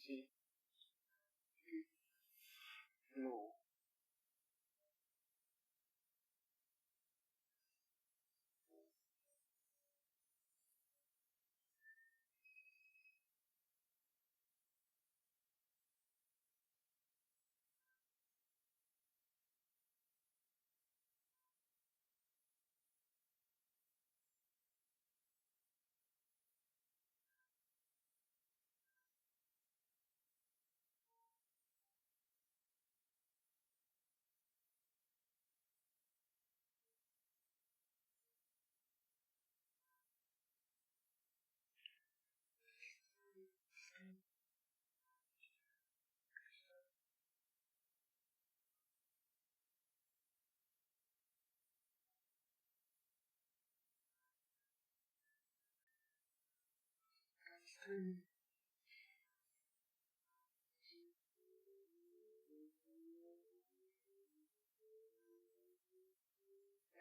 see. No.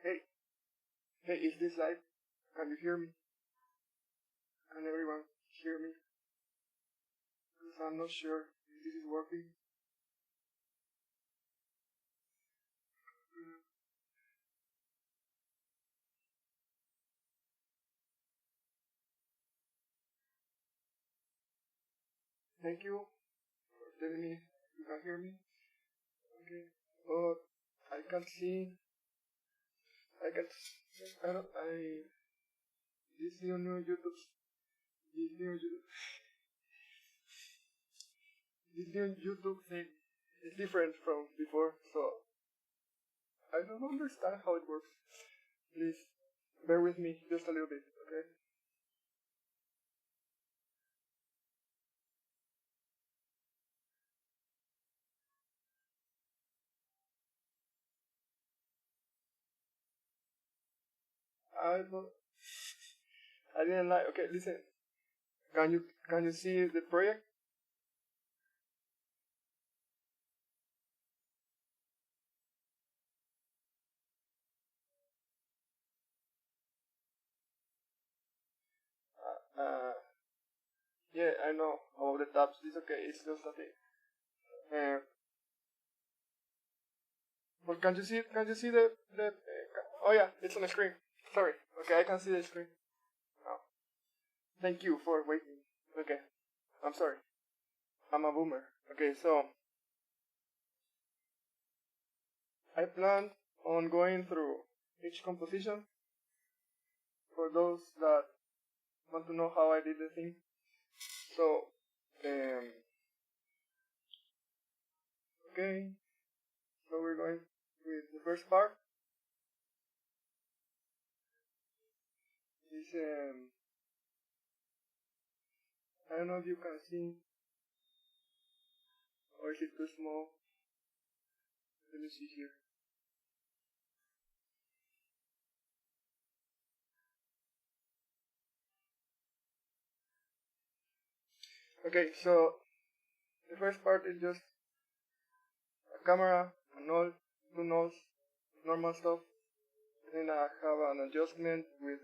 Hey, hey, is this live? Can you hear me? Can everyone hear me? Because I'm not sure if this is working. Thank you for telling me you can hear me. Okay, but I can't see. I don't. This new YouTube. This new YouTube. This new YouTube thing is different from before, so I don't understand how it works. Please bear with me just a little bit, okay? I don't. I didn't like. Okay, listen. Can you see the project? Uh, yeah, I know all the tabs. It's okay. It's just a thing. But can you see? Can you see the? Oh yeah, it's on the screen. Sorry. Okay, I can see the screen. Oh. Thank you for waiting. Okay, I'm sorry. I'm a boomer. Okay, so I planned on going through each composition for those that want to know how I did the thing. So, okay, so we're going with the first part. Is I don't know if you can see, or is it too small? Let me see here. Okay, so the first part is just a camera, a null, two nulls, normal stuff. Then I have an adjustment with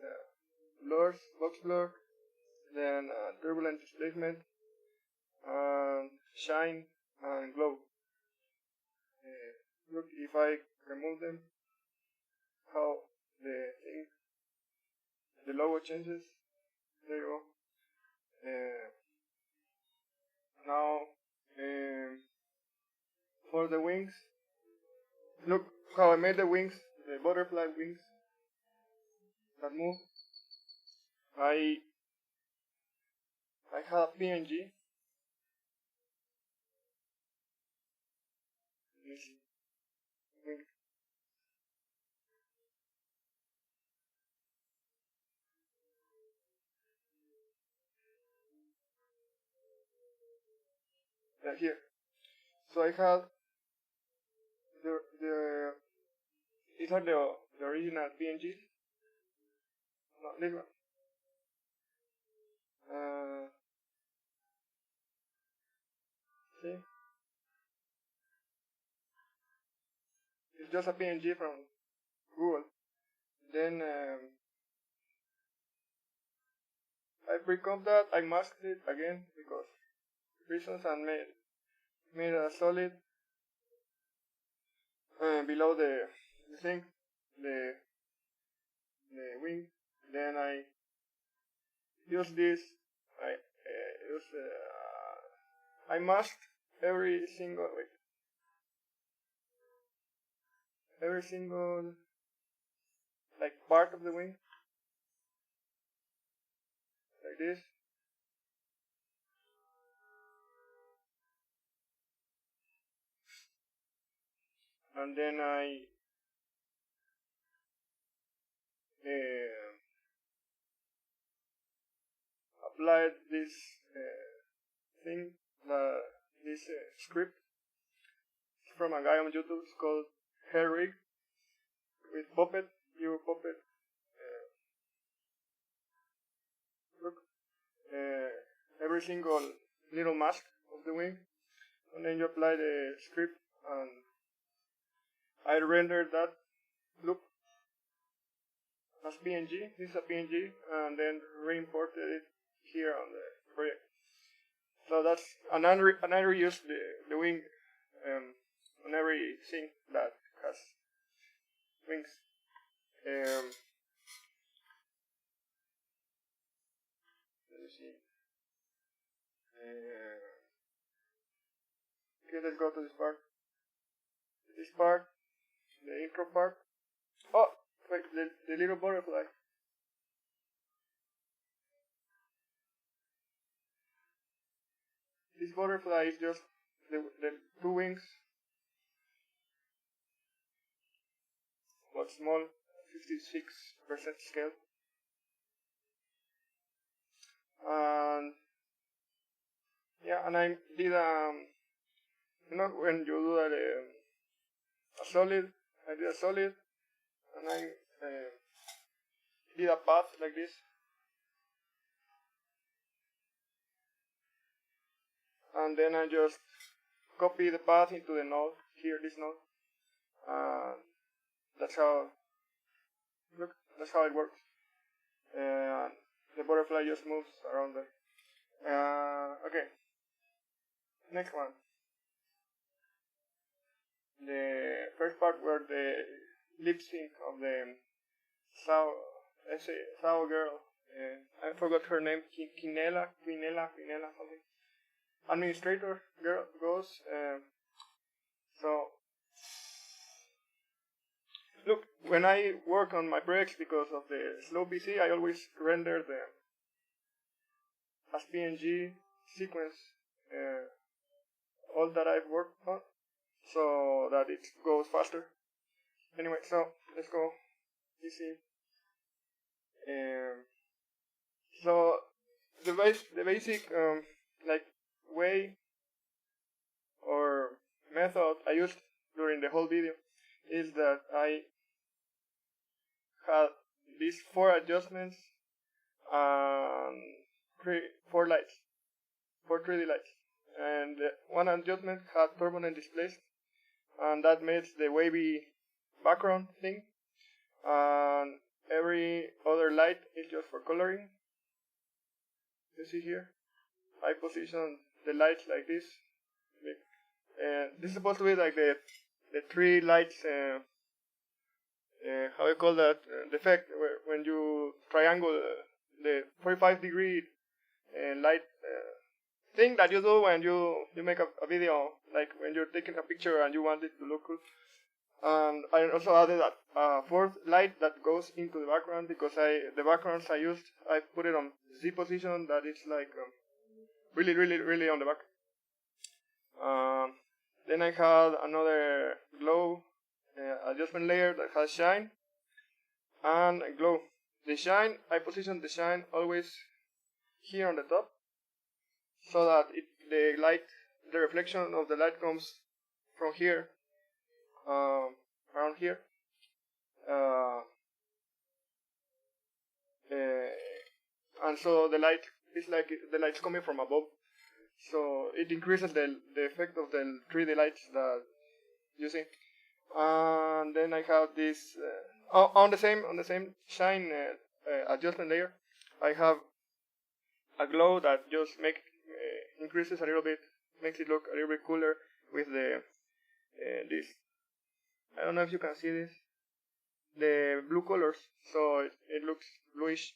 blurs, box blur, then turbulent displacement, and shine and glow. Look, if I remove them, how the thing, the logo changes. There you go. Now, for the wings, look how I made the wings, the butterfly wings that move. I have PNG. Let me see. Wing. Here. So I have these are the original PNGs. No, this one. See? It's just a PNG from Google. Then I pre-comp that. I masked it again because reasons and made a solid below the thing, the wing. Then I use this. I masked every single like part of the wing, like this. And then I applied this thing, this script from a guy on YouTube. It's called Hair Rig with Puppet. You Puppet. Look, every single little mask of the wing, and then you apply the script, and I rendered that look as PNG. This is a PNG, and then re-imported it here on the project. So that's and I reuse the wing on everything that has wings. Let me see. Okay, let's go to this part. This part, the intro part. Oh, wait, the little butterfly. This butterfly is just the two wings. But small, 56% scale. And yeah, and I did when you do a solid, I did a solid, and I did a path like this. And then I just copy the path into the node, here, this node. That's how it works. And the butterfly just moves around there. Okay. Next one. The first part were the lip sync of the Sao girl. I forgot her name. Quinela, something. Administrator girl goes. So look, when I work on my projects because of the slow PC, I always render them as PNG sequence all that I've worked on, so that it goes faster. Anyway, so let's go PC. So the basic like way or method I used during the whole video is that I had these 4 adjustments and 4 lights, 4 3D lights, and one adjustment had permanent displays, and that makes the wavy background thing, and every other light is just for coloring. You see here, I position the lights like this. This is supposed to be like the 3 lights. How you call that? The effect when you triangle the 45-degree light thing that you do when you make a video, like when you're taking a picture and you want it to look cool. And I also added a 4th light that goes into the background, because the backgrounds I used, I put it on Z position, that it's like really on the back. Then I had another glow adjustment layer that has shine and glow. The shine, I position the shine always here on the top, so that the reflection of the light comes from here, around here, and so the light is like the light's coming from above, so it increases the effect of the 3D lights that you see. And then I have this on the same shine adjustment layer. I have a glow that just make increases a little bit, makes it look a little bit cooler with the this. I don't know if you can see this, the blue colors, so it looks bluish.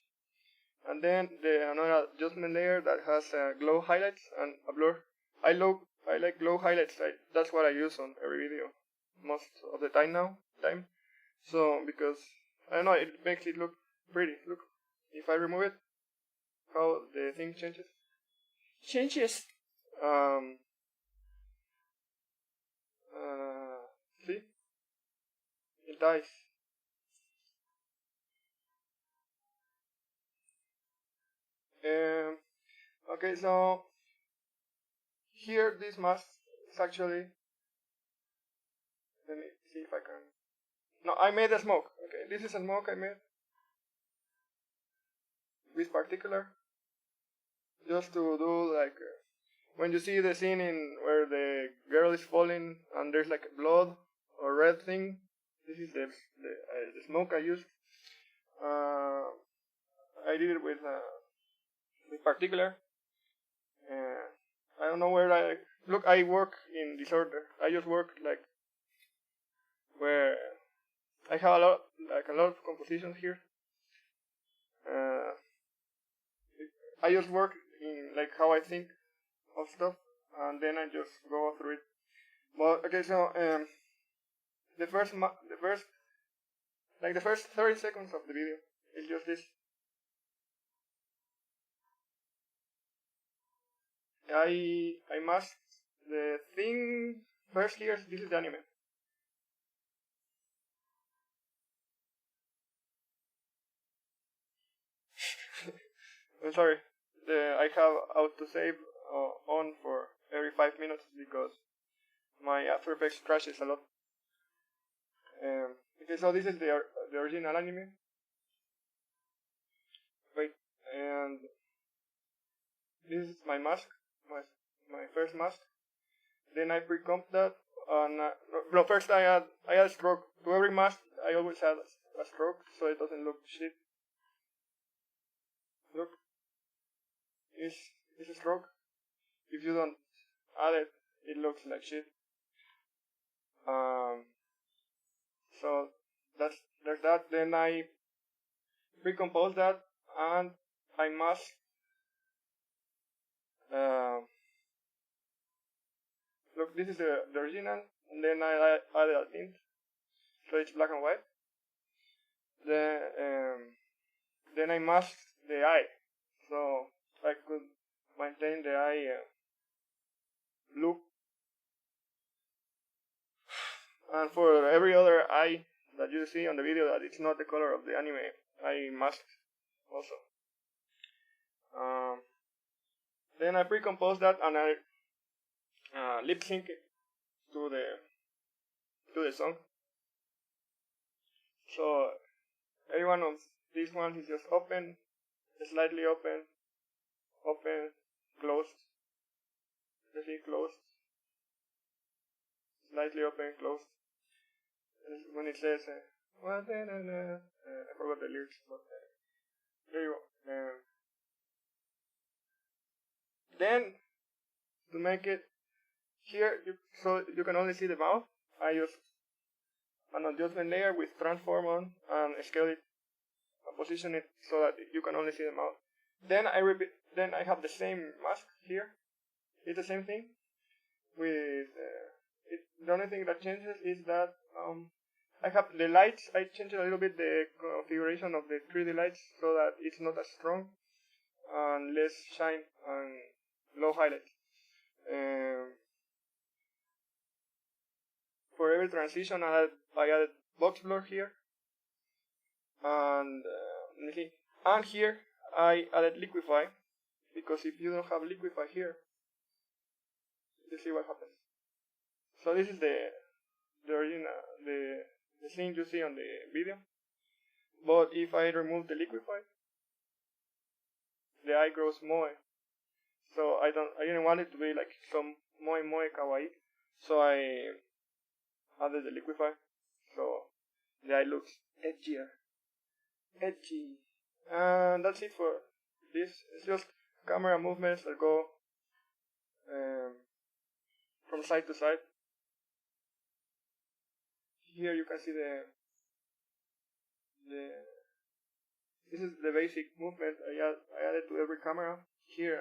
And then another adjustment layer that has glow highlights and a blur. I like glow highlights. That's what I use on every video most of the time now. So because I don't know, it makes it look pretty. Look, if I remove it, how the thing changes. See, it dies. Okay, so here this mask is actually, let me see if I can. No, I made a smoke. Okay, this is a smoke I made with particular, just to do like when you see the scene in where the girl is falling and there's like blood or red thing. This is the smoke I used. I did it with particular. I don't know where I look. I work in disorder. I just work like where I have a lot of compositions here. I just work in like how I think of stuff, and then I just go through it. But okay, so the first 30 seconds of the video is just this. I masked the thing first here. This is the anime. I'm sorry. I have autosave on for every 5 minutes because my After Effects crashes a lot. Okay, so this is the original anime. Wait, and this is my mask, my first mask. Then I pre-comp that. No, first I add a stroke to every mask. I always add a stroke so it doesn't look shit. Look, it's a stroke. If you don't add it, it looks like shit. So there's that. Then I recompose that and I mask. Look, this is the original, and then I added a tint, so it's black and white. Then I masked the eye, so I could maintain the eye blue. And for every other eye that you see on the video that it's not the color of the anime, I masked also. Then I pre-compose that and I lip sync it to the song. So every one of these ones is just open, slightly open, closed, closed, slightly open, closed. When it says, I forgot the lyrics, but there you go. Then, to make it here, so you can only see the mouth, I use an adjustment layer with transform on and scale it, position it so that you can only see the mouth. Then I have the same mask here. It's the same thing. With the only thing that changes is that I have the lights. I changed a little bit the configuration of the 3D lights so that it's not as strong and less shine and low highlight. For every transition, I added box blur here, and let me see. And here I added liquify, because if you don't have liquify here, you see what happens. So this is the original the scene you see on the video. But if I remove the liquify, the eye grows moe. So I didn't want it to be like some moe kawaii. So I added the liquify. So the eye looks edgy. And that's it for this. It's just camera movements that go from side to side. Here you can see this is the basic movement I added to every camera. Here,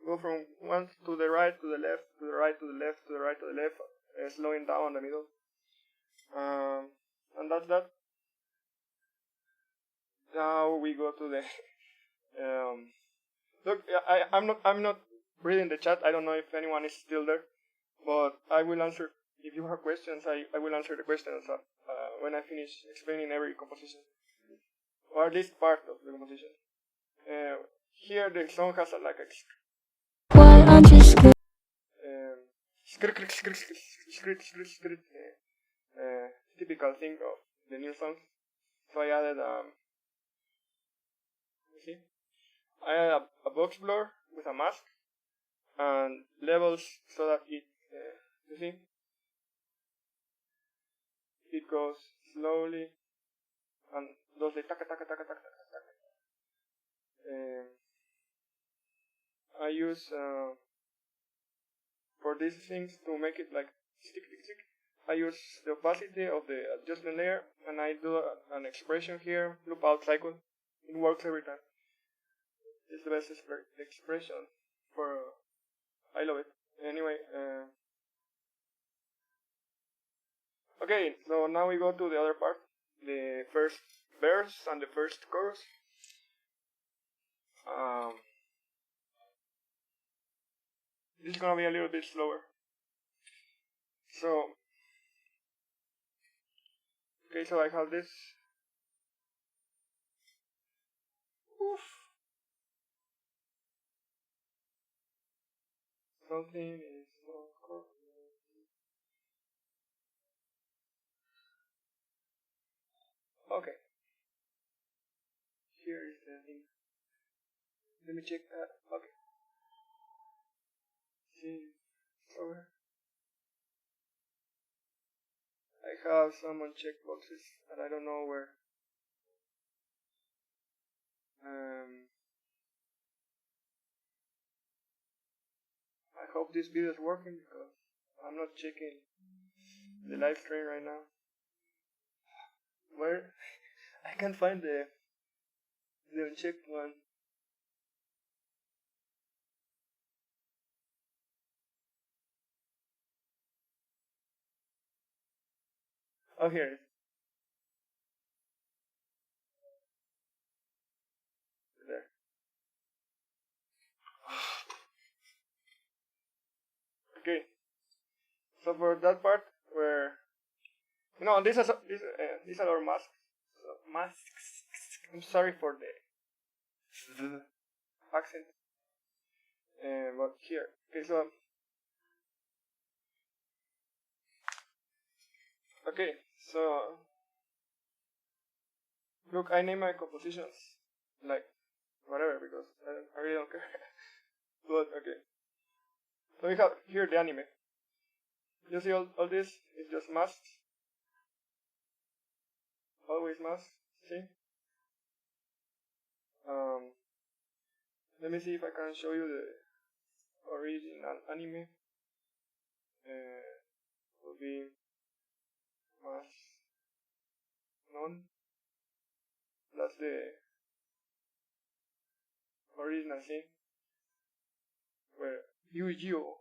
go from one to the right, to the left, to the right, to the left, to the right, to the left, slowing down in the middle. And that's that. Now we go to the look. I'm not reading the chat. I don't know if anyone is still there, but I will answer if you have questions. I will answer the questions when I finish explaining every composition, or at least part of the composition. Here the song has like a typical thing of the new songs. So I added see, I added a box blur with a mask and levels so that it you see, it goes slowly and does the taka taka taka taka taka taka. I use for these things to make it like stick. I use the opacity of the adjustment layer, and I do an expression here, loop out cycle. It works every time. It's the best expression for. I love it. Anyway, okay. So now we go to the other part, the first verse and the first chorus. This is gonna be a little bit slower. So, okay, so I have this. Oof. Something is not correct. Okay. Here is the thing. Let me check that. Okay. See, slower. I have some unchecked boxes and I don't know where. I hope this video is working because I'm not checking the live stream right now. Where? I can't find the unchecked one. Oh, here it is. There. Okay. So for that part where these are our masks. So masks. I'm sorry for the accent. But here. Okay, so look, I name my compositions like whatever because I really don't care. But okay. So we have here the anime. You see all this is just masks. Always masks. See? Let me see if I can show you the original anime. Will be mask none. That's the original scene where Yu-Gi-Oh!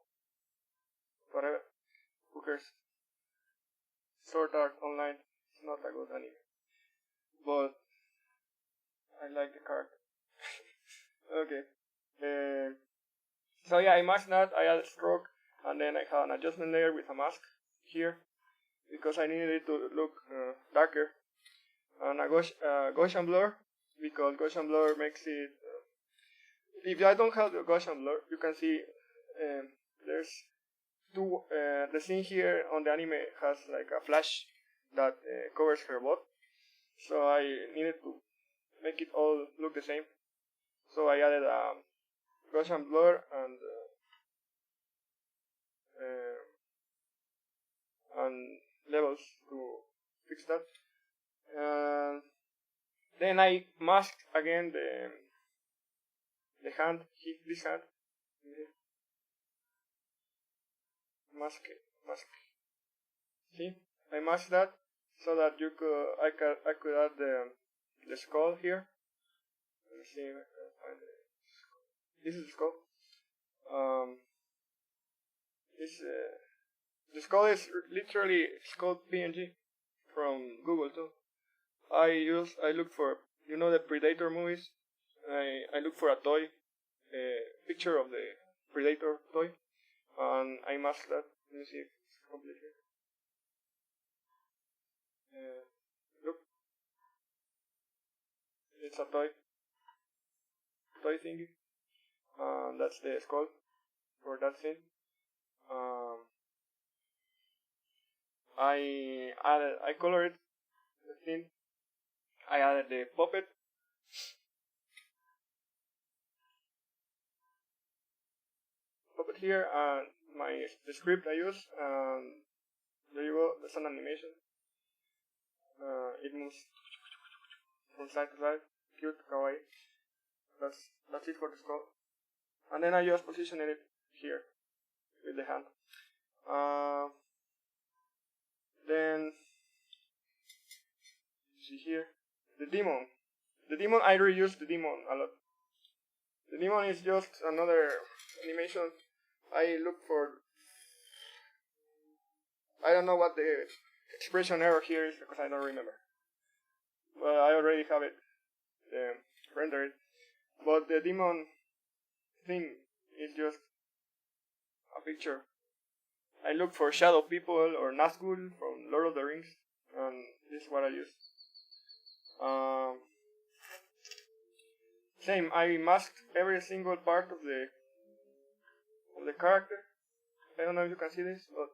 Whatever. Who cares? Sword Art Online. It's not a good anime. But I like the character. Okay. So yeah, I masked that, I added stroke, and then I have an adjustment layer with a mask here because I needed it to look darker. And a Gaussian blur because Gaussian blur makes it. If I don't have the Gaussian blur, you can see there's two. The scene here on the anime has like a flash that covers her butt, so I needed to make it all look the same. So I added Gaussian blur and levels to fix that. Then I masked again the hand, this hand. mask. See, I masked that so that I could add the skull here. Let's see if I can find it. This is the skull. The skull is literally skull PNG from Google too. I look for, you know, the Predator movies. I look for a toy, picture of the Predator toy, and I mask that. Let me see if it's complete here. Look, it's a toy thingy. That's the skull for that scene. I colored the scene. I added the puppet. Here, and the script I use, and there you go. There's an animation. It moves from side to side. Cute, kawaii. That's it for the skull. And then I just position it here with the hand. Then see here the demon. I reuse the demon a lot. The demon is just another animation. I look for, I don't know what the expression error here is because I don't remember. Well, I already have it rendered. But the demon thing is just a picture. I look for shadow people or Nazgul from Lord of the Rings, and this is what I use. Same, I masked every single part of the character. I don't know if you can see this, but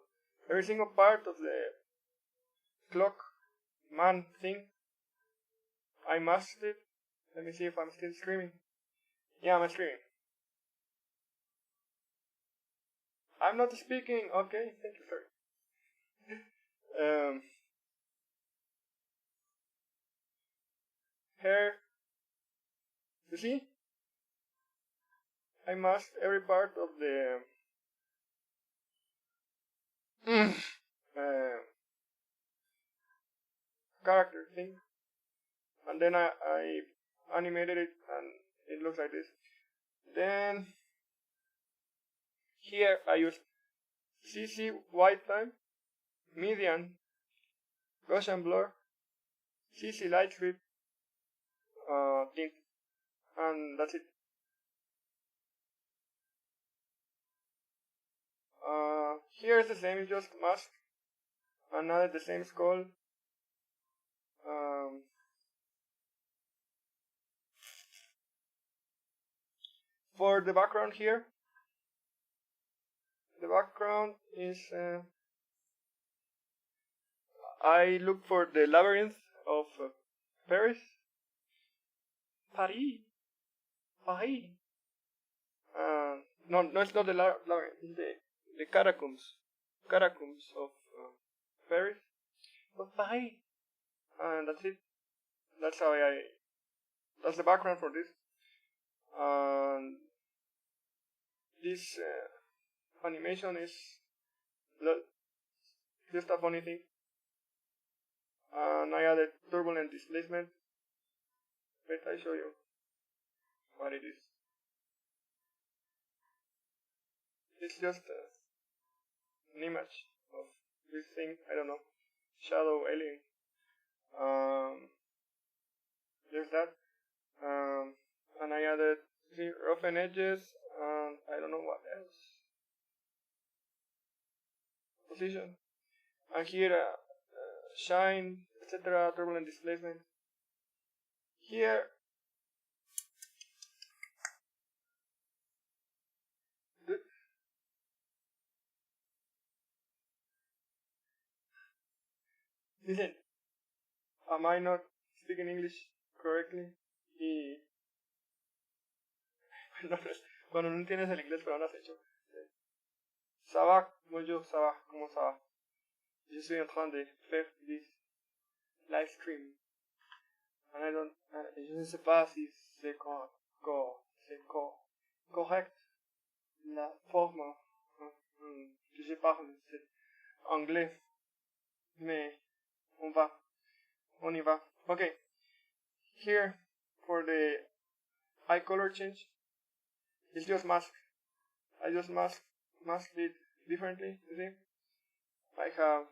every single part of the clock man thing, I masked it. Let me see if I'm still streaming. Yeah, I'm streaming. I'm not speaking. Okay, thank you, sir. Hair. You see? I masked every part of the character thing, and then I animated it, and it looks like this. Then here I use CC white time, median, Gaussian blur, CC light strip, tint, and that's it. Here is the same, it's just mask, and added the same skull. For the background here, the background is I look for the labyrinth of Paris. No, it's not the labyrinth. It's the catacombs of Paris. But Paris, and that's it. That's how that's the background for this. And this animation is just a funny thing. And I added turbulent displacement. Wait, I show you what it is. It's just an image of this thing. I don't know, shadow alien. There's that. And I added roughen edges, and I don't know what else. Position. And here, shine, etc. Turbulent displacement. Here, listen. Am I not speaking English correctly? Y cuando no entiendes el inglés, pero no has hecho. Ça va, bonjour, ça va, comment ça va? Je suis en train de faire this live stream. And I don't, je ne sais pas si c'est correct la forme. Je sais pas, c'est anglais, mais on y va. Okay, here for the eye color change, it's just mask. I just mask it differently. You see, I have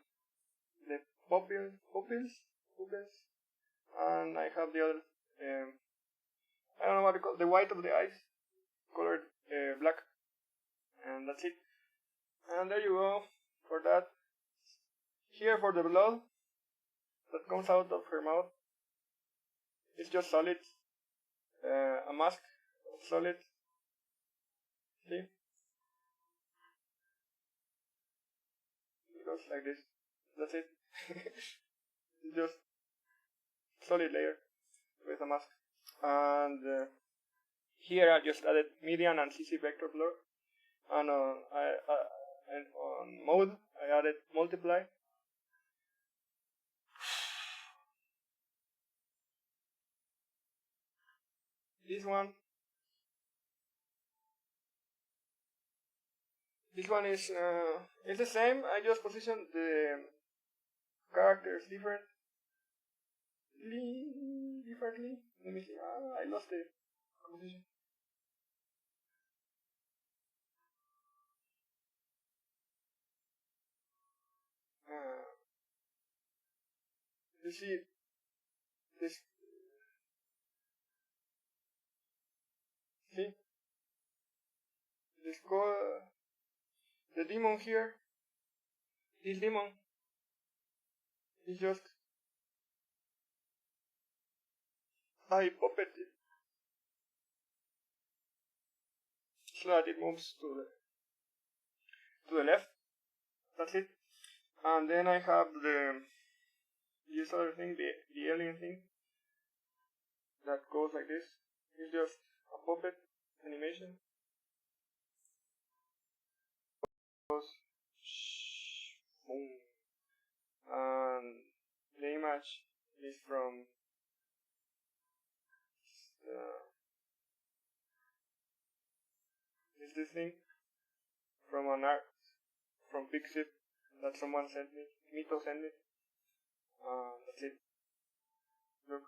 the pupils, and I have the other. I don't know what to call the white of the eyes, colored black, and that's it. And there you go for that. Here for the blood that comes out of her mouth, it's just solid, a mask of solid. See, it goes like this. That's it. It's just solid layer with a mask. And here I just added median and CC vector blur, and and on mode I added multiply. This one is it's the same. I just positioned the characters differently. Let me see. I lost the composition. You see this? See this the demon here. This demon is just I puppet it so that it moves to the left. That's it. And then I have this other thing, the alien thing that goes like this. It's just a puppet animation. Goes boom, and the image is from is this thing from an art from Pixip that someone sent me. Mito sent me. That's it. Look,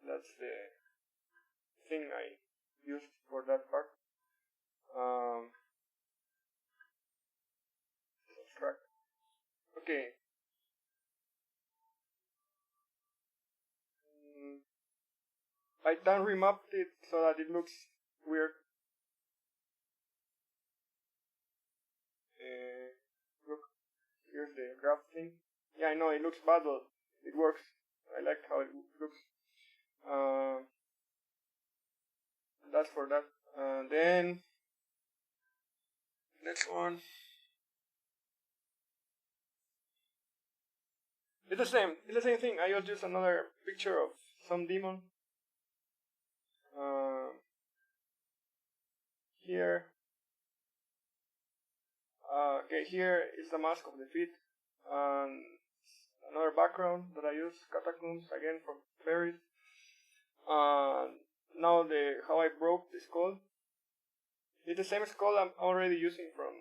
that's the thing I used for that part. Subtract. Okay. I done remapped it so that it looks weird. Look, here's the graph thing. Yeah, I know it looks bad, but it works. I like how it looks. That's for that. Then next one. It's the same. It's the same thing. I just use another picture of some demon. Here. Okay, here is the mask of the feet. And another background that I use, catacombs again from Paris. Now how I broke the skull. It's the same skull I'm already using from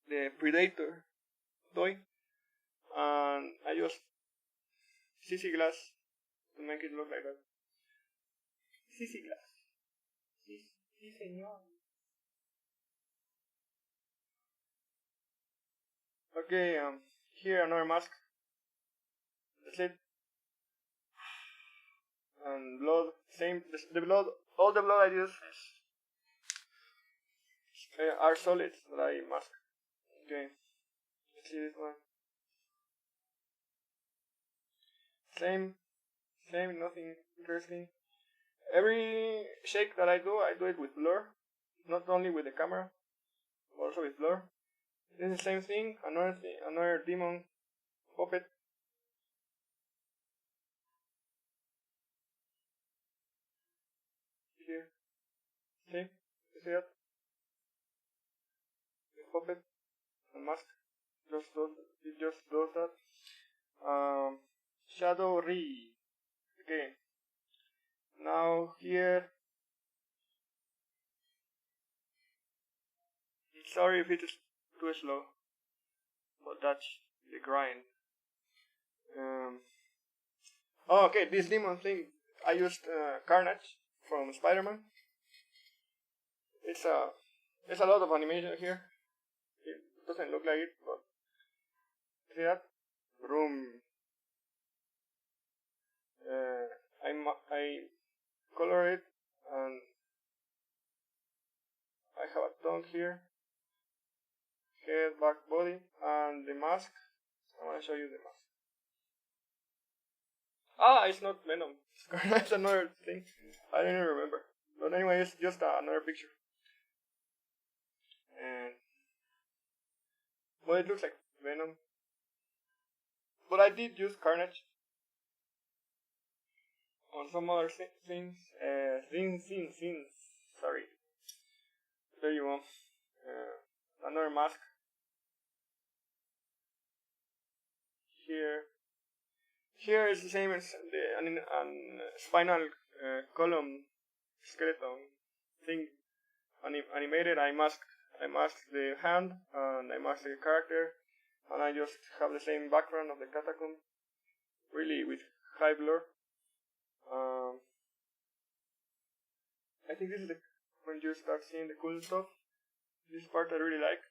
the Predator toy, and I used CC glass to make it look like that. CC glass. Sí, señor. Okay, here another mask. That's it. And blood, same. The blood, all the blood I use are solids that I mask. Okay, let's see this one. Same, nothing interesting. Every shake that I do it with blur, not only with the camera, but also with blur. This is the same thing. Another demon puppet. Here, see, you see that? The puppet, the mask, it just does that. Shadow Re. Okay. Now here, sorry if it is too slow, but that's the grind. Oh, okay, this demon thing, I used Carnage from Spider-Man. It's a lot of animation here. It doesn't look like it, but see that? Room. I color it, and I have a tongue here, head, back, body, and the mask. I want to show you the mask. Ah, it's not Venom. It's another thing. I don't even remember. But anyway, it's just another picture. And well, it looks like Venom. But I did use Carnage on some other things. Scenes. Sorry. There you go. Another mask. Here is the same as the spinal column skeleton thing. Animated. I masked the hand, and I masked the character, and I just have the same background of the catacomb, really with high blur. I think this is when you start seeing the cool stuff. This part I really like.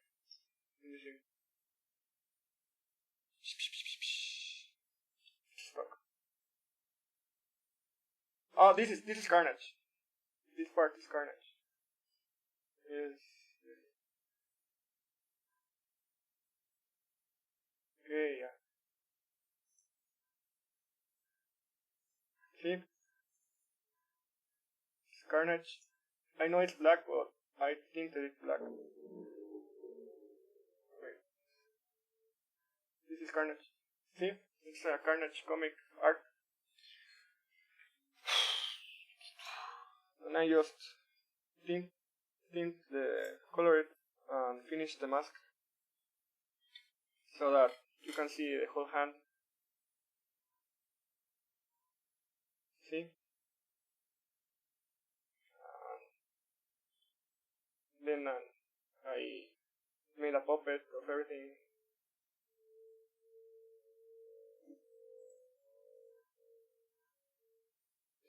Stuck. Oh, this is Carnage. This part is Carnage. Yes. Okay, yeah. See? It's Carnage. I know it's black, but I think that it's black. Wait. This is Carnage. See? It's a Carnage comic art. And I just tint the color it and finish the mask so that you can see the whole hand. See? Then I made a puppet of everything.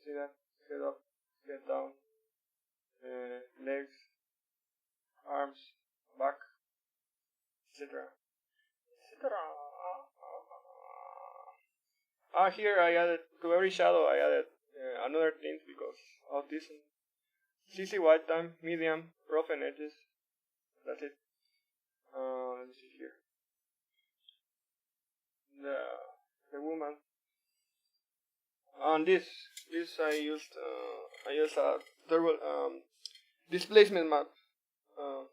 See that? Head up, head down, legs, arms, back, etc. Here I added, to every shadow I added another tint because autism. CC white time, medium, roughen edges. That's it. Let me see here. The woman. On this I used a turbo displacement map. I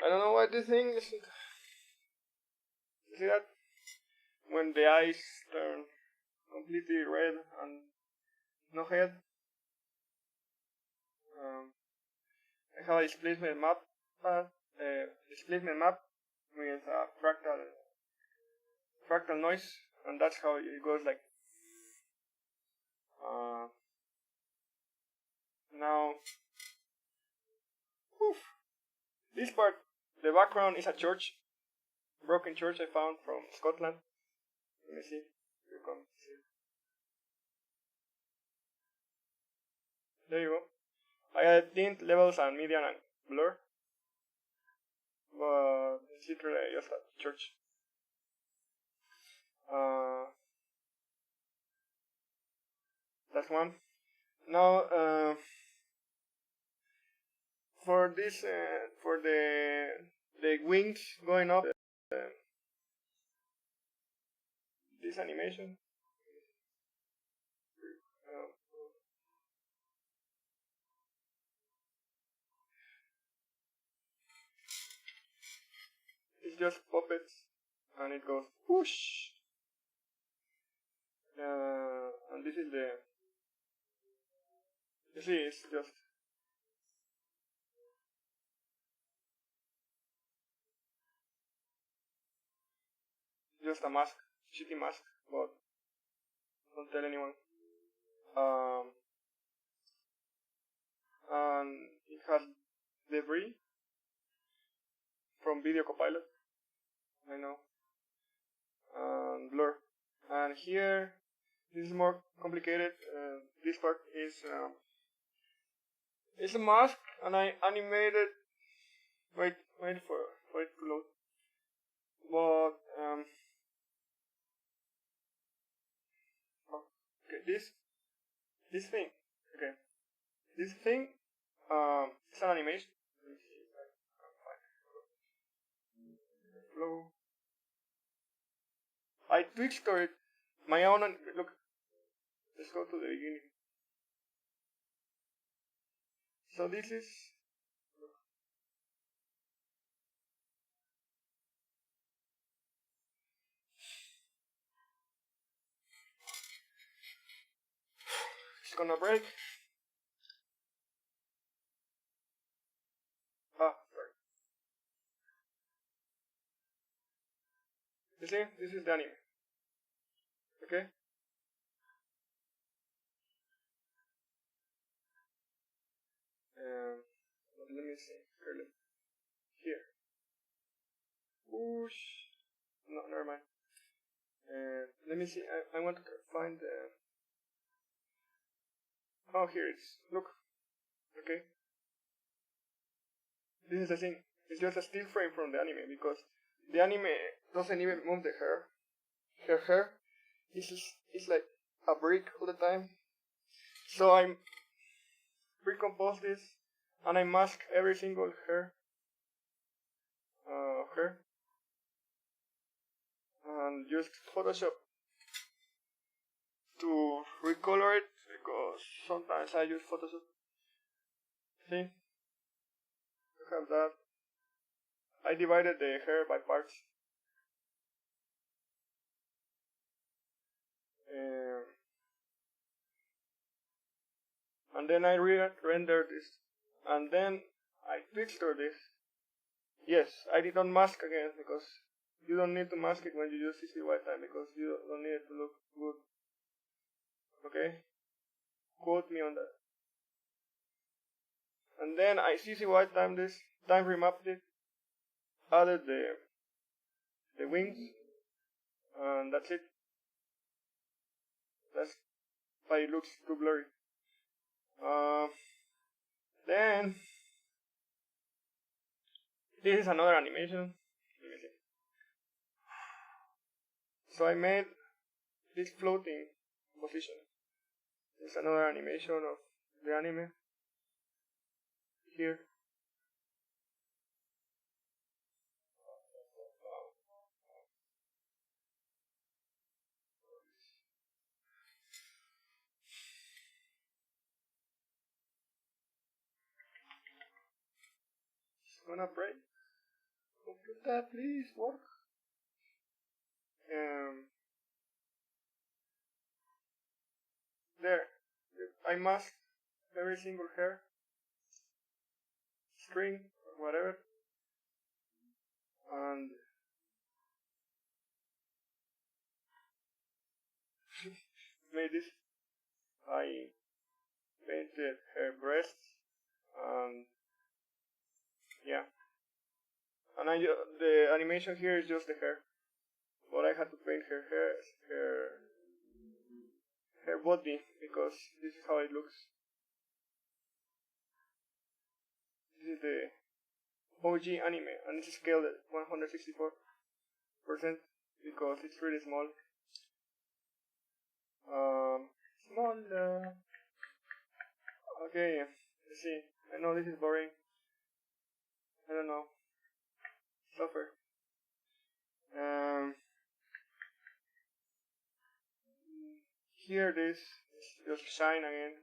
don't know why this thing is. See that? When the eyes turn completely red and no head. I have a displacement map. Displacement map with a fractal noise, and that's how it goes like. Now, this part, the background is a church, broken church I found from Scotland. Let me see. You can see. There you go. I added tint, levels, and median and blur. But it's literally just a church. That's one. Now, for this, for the wings going up, this animation. It's just puppets, and it goes whoosh. And this is the. You see, it's just a mask, shitty mask, but don't tell anyone. and it has debris from Video Copilot, I know, and blur. And here, this is more complicated. This part is it's a mask, and I animated. Wait for it to load. But okay, this thing, okay, this thing, it's an animation. Let me see if I can find it. Flow. I twixted it my own. Look, let's go to the beginning. So this is. It's gonna break. Ah, sorry. You see, this is the anime. Okay. Let me see. Here. Whoosh. No, never mind. Let me see. I want to find the. Oh, here it's. Look. Okay. This is the thing. It's just a still frame from the anime because the anime doesn't even move the hair. Her hair is like a brick all the time. So I recompose this and I mask every single hair. And just Photoshop to recolor it because sometimes I use Photoshop. See? You have that. I divided the hair by parts. And then I render this. And then I texture this. Yes, I did not mask again because you don't need to mask it when you use CC white time because you don't need it to look good. Okay? Quote me on that. And then I CC white time this, time remapped it, added the wings, and that's it. That's why it looks too blurry. Then this is another animation. Let me see. So I made this floating position. It's another animation of the anime. Here. It's gonna break. Computer, please work. There. I masked every single hair, string, or whatever, and made this. I painted her breasts, and yeah. And the animation here is just the hair, but I had to paint her body because this is how it looks. This is the OG anime, and it's scaled at 164% because it's really small. Okay, let's see. I know this is boring. I don't know. Suffer. Here this is just shine again.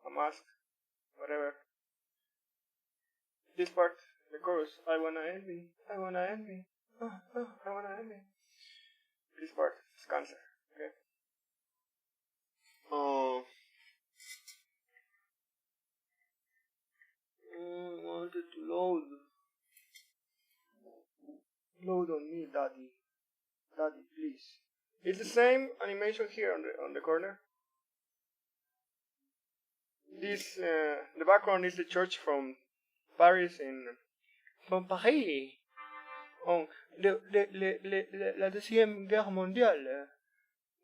A mask. Whatever. This part, the chorus. I wanna end me. I wanna end me. I wanna end me. This part is cancer. Okay. Wanted to load. Load on me, daddy. Daddy, please. It's the same animation here on the corner. this the background is the church from Paris from Paris. On la Deuxième Guerre mondiale,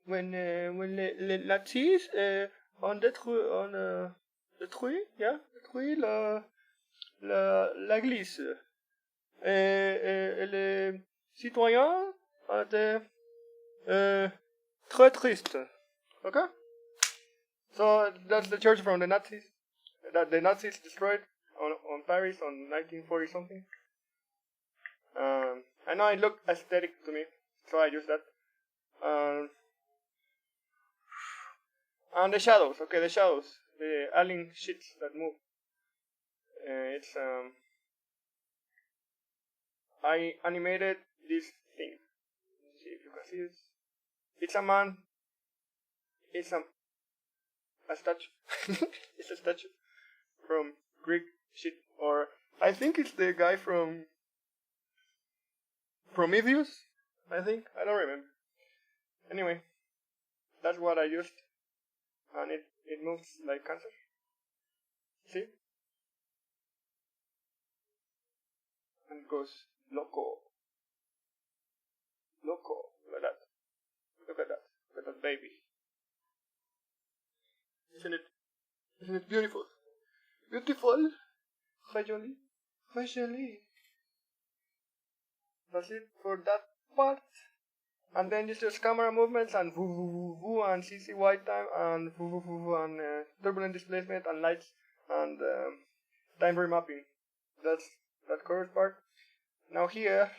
when les Nazis ont détruit l'église et les citoyens étaient très tristes. Okay, so that's the church from the Nazis that the Nazis destroyed on Paris on 1940 something. I know it looked aesthetic to me, so I used that. And the shadows, okay, the alien shits that move. I animated this thing. Let's see if you can see this. It's a man. It's a statue. It's a statue from Greek shit, or I think it's the guy from Prometheus, I think. I don't remember. Anyway, that's what I used. And it moves like cancer. See? And it goes loco. Loco. Look at that. Look at that. Look at that baby. Isn't it beautiful? Beautiful. Très joli. Très joli. That's it for that part. And then just camera movements and voo voo voo voo and CC white time and voo voo voo voo and turbulent displacement and lights and time remapping. That's that chorus part. Now here,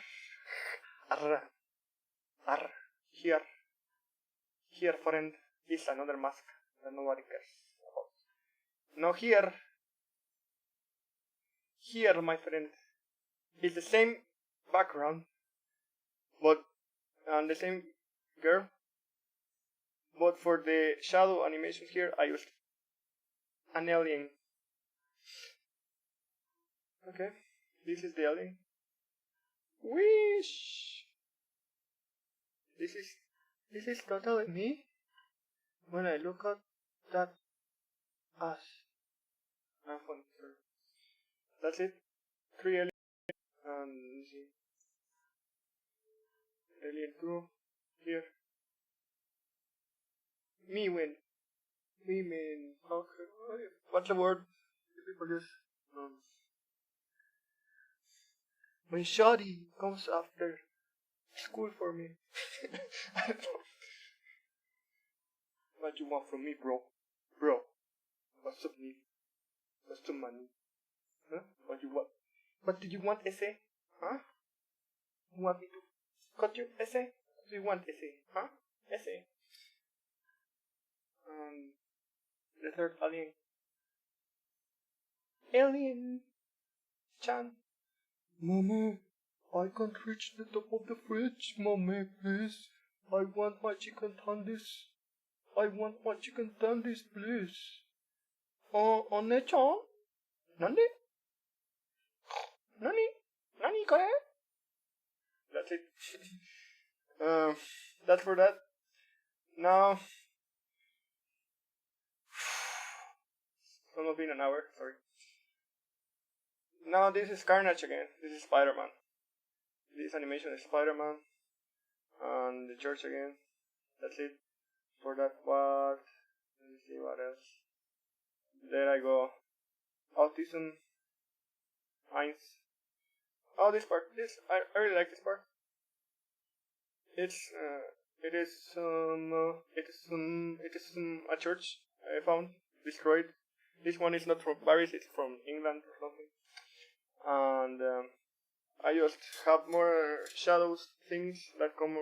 here friend is another mask that nobody cares about. Now here my friend is the same background, but and the same girl, but for the shadow animation here I used an alien. Okay, this is the alien. Wish. This is totally me when I look at that ass. I'm funny. That's it. 3 aliens and let's see. Alien 2 here. Me win. Okay. What's the word? People just when shoddy comes after school for me. I don't know. What you want from me, bro? Bro, what's up, me? What's up, money? Huh? What you want? What do you want, essay? Huh? You want me to cut you, essay? What do you want, essay? Huh? Essay. The third alien. Alien Chan. Mommy, I can't reach the top of the fridge, mommy, please. I want my chicken tenders. I want my chicken tenders, please. One-chan? Nani? Nani, kore? That's it. That's for that. Now, it's almost been an hour, sorry. Now this is Carnage again. This is Spider-Man. This animation is Spider-Man. And the church again. That's it for that part. Let me see what else. There I go. Autism. Eins. Oh, this part. I really like this part. It is a church I found destroyed. This one is not from Paris. It's from England or something. And I just have more shadows things that come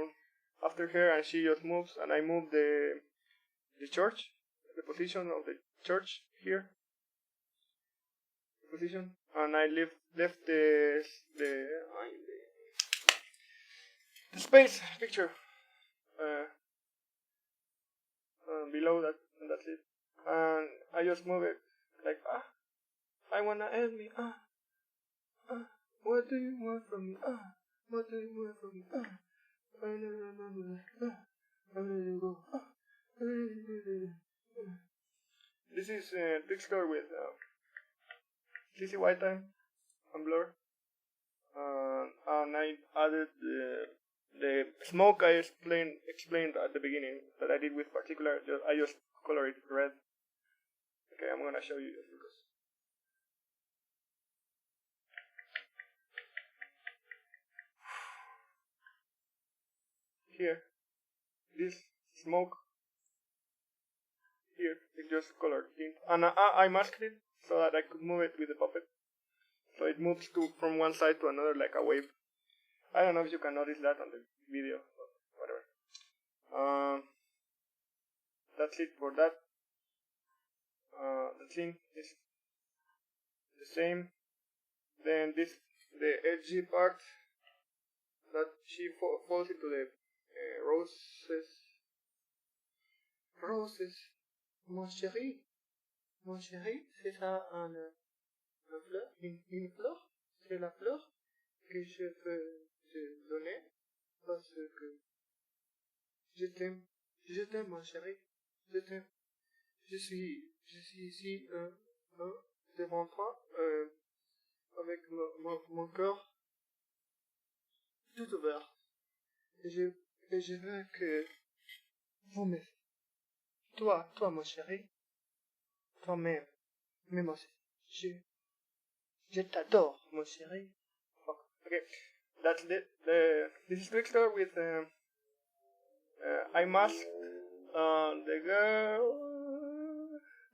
after her, and she just moves, and I move the church, the position of the church here, position, and I left the space picture below that, and that's it. And I just move it like I wanna end me what do you want from me? What do you want from me? I never remember. Where did you go? This is Trickster with CC white time and blur, and I added the smoke I explained at the beginning that I did with particular. I just color it red. Okay, I'm gonna show you just because. Here, this smoke here is just colored tint, and I masked it so that I could move it with the puppet, so it moves from one side to another like a wave. I don't know if you can notice that on the video, but whatever. That's it for that. The thing is the same. Then the edgy part that she falls into the roses. Mon chéri, c'est ça une fleur, une fleur, c'est la fleur que je veux te donner parce que je t'aime mon chéri, je t'aime. Je suis ici devant toi avec mon cœur tout ouvert et je veux que vous me toi mon chéri, toi-même aussi, je t'adore mon chéri. Okay, that's it. This is Trickster with I masked the girl,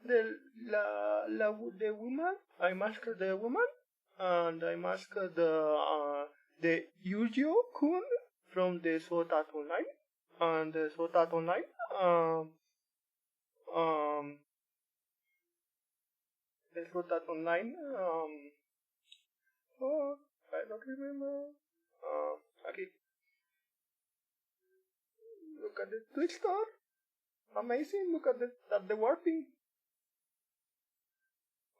the woman. I masked the woman, and I masked the Yujo-kun from the Sword Art Online, and the Sword Art Online. The Sword Art Online. Oh, I don't remember. Okay. Look at the Trickster. Amazing. Look at the warping.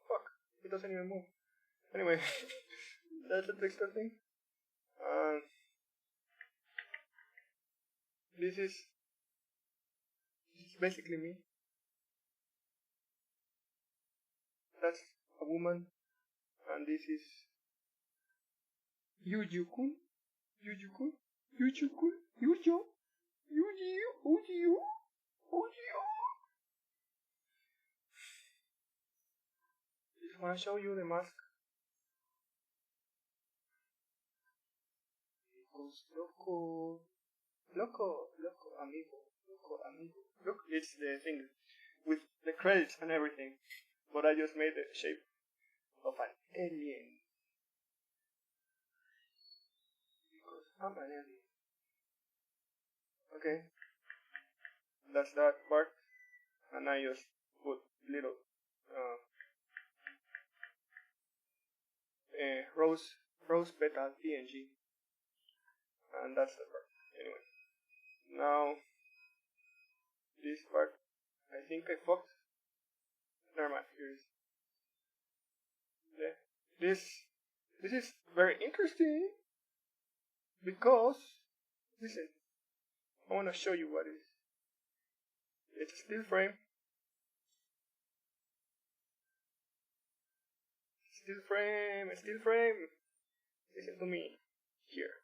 Fuck. It doesn't even move. Anyway, that's the Trickster thing. This is basically me. That's a woman. And this is Yuju-kun. Just wanna show you the mask. Loco, amigo. Look, it's the thing with the credits and everything, but I just made the shape of an alien because I'm an alien. Okay, that's that part, and I just put little rose petal PNG, and that's the part. Anyway, now this part, I think I fucked. Never mind. This is very interesting because listen, I want to show you what it is. It's a still frame. Still frame. Listen to me. Here.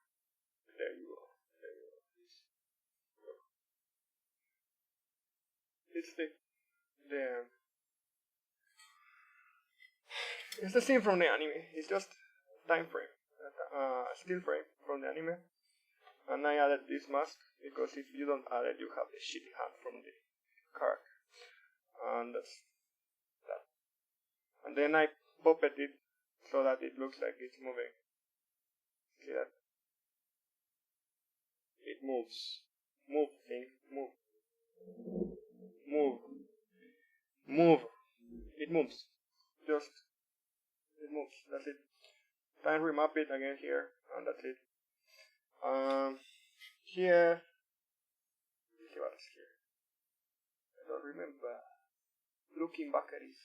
There you go. It's it's the same from the anime. It's just time frame, still frame from the anime. And I added this mask because if you don't add it, you have the shitty hand from the character. And that's that. And then I puppet it so that it looks like it's moving. See that? It moves. Move, thing. Move. It moves. Just it moves. That's it. Time remap it again here, and that's it. Here. Let's see what's here. I don't remember. Looking back at it.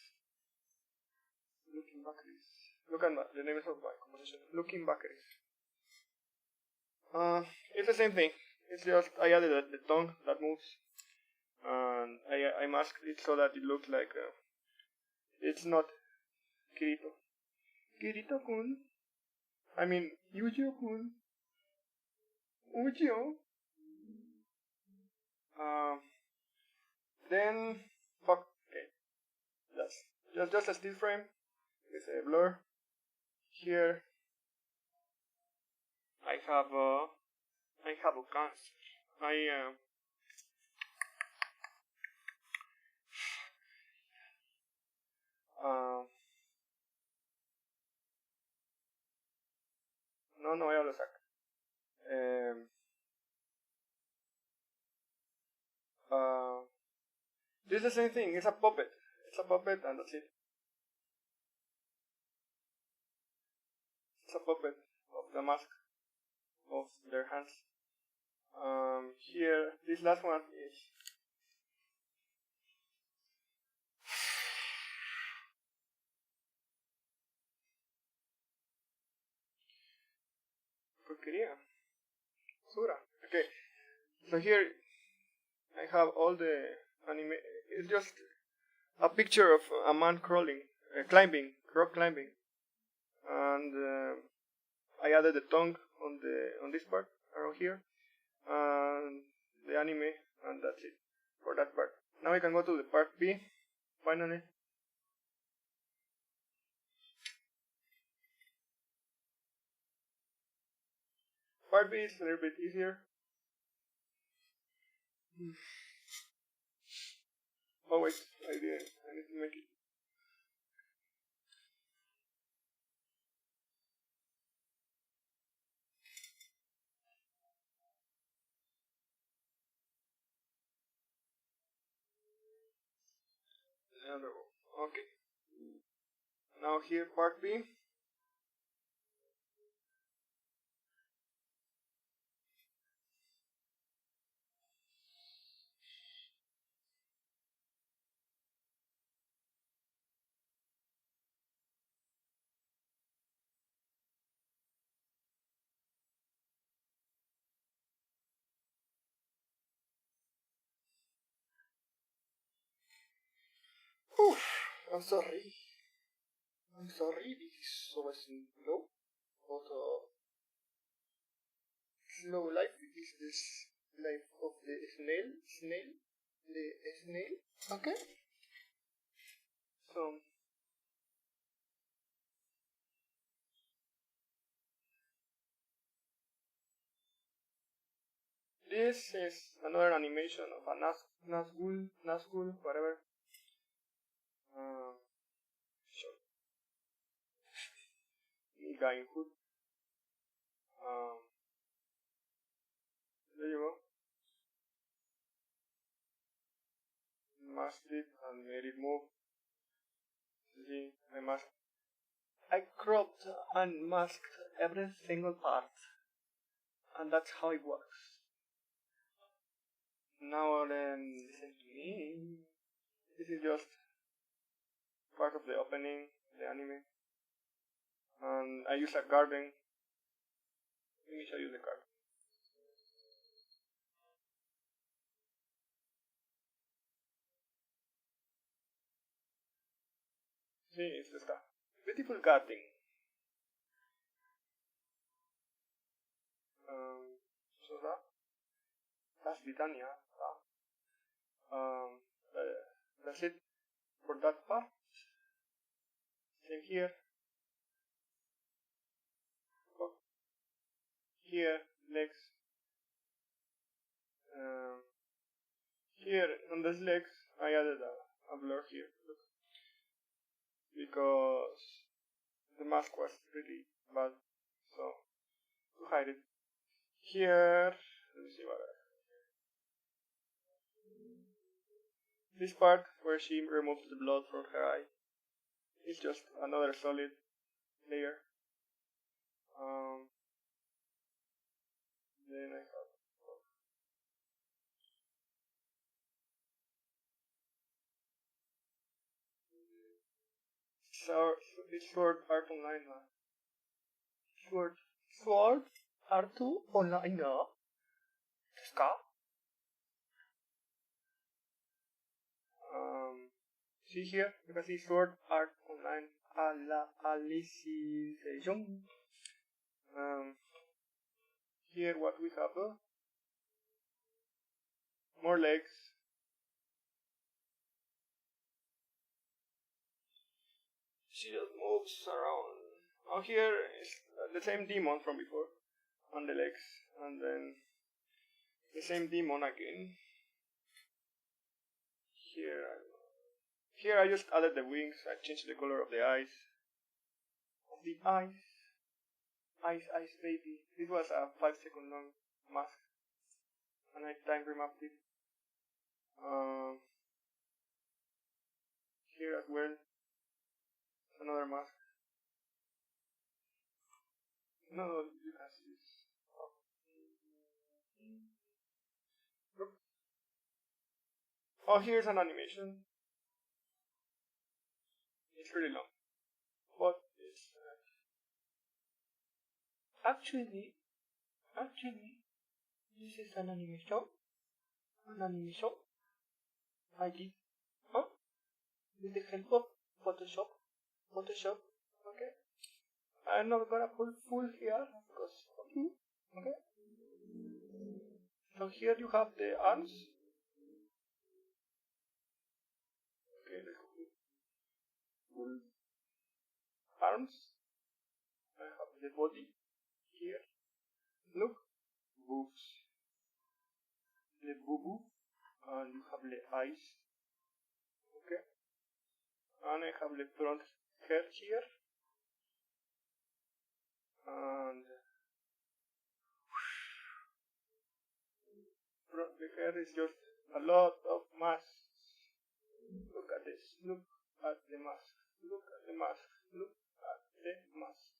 Look at the name of my composition. Looking back at it. It's the same thing. It's just I added the tongue that moves, and I masked it so that it looks like It's not Kirito. Kirito-kun. I mean, Yujiro-kun. Ujo. Then, fuck, okay. That's just a still frame with a blur. Here, I have a cancer. No voy a lo sacar. This is the same thing. It's a puppet. It's a puppet, and that's it. It's a puppet of the mask of their hands. Here, this last one is porquería. Sura. Okay. So here I have all the anime. It's just a picture of a man crawling, climbing, rock climbing, and I added the tongue on this part around here, and the anime, and that's it for that part. Now I can go to the part B. Finally. Part B is a little bit easier. Oh wait, I didn't. I need to make it. Okay. Now here, part B. Oof, I'm sorry. This is so slow. But slow life is this life of the snail. Okay. So this is another animation of a Nazgul, whatever. Sure. Guy in hood. There you go. Masked it and made it move. See, I cropped and masked every single part, and that's how it works. Now then, listen to me. This is just part of the opening, the anime, and I use a garden. Let me show you the garden. See, it's just a beautiful garden. So that's Britannia. That's it for that part. Same here. Here, legs. Here on these legs, I added a blur here. Look. Because the mask was really bad, so to hide it. Here, let me see what this part where she removes the blood from her eye is just another solid layer. Then I have it's sword art online. Sword art online. See here, you can see Sword Art Online Alicization. Here what we have, more legs. She just moves around. Now here is the same demon from before on the legs, and then the same demon again. Here I just added the wings. I changed the color of the eyes. Eyes baby. This was a 5-second long mask, and I time remapped it. Here as well, another mask. No, you can see this. Oh, here's an animation. It's really long, but it's actually, this is an animation. I did, with the help of Photoshop. Okay. I'm not gonna put full here because okay. So here you have the arms. Okay, let's go full arms. I have the body here. Look, boobs, the boo, and you have the eyes. Okay, and I have the front hair here, and the hair is just a lot of masks. Look at this. Look at the mask. Look at the mask. Look at the mask.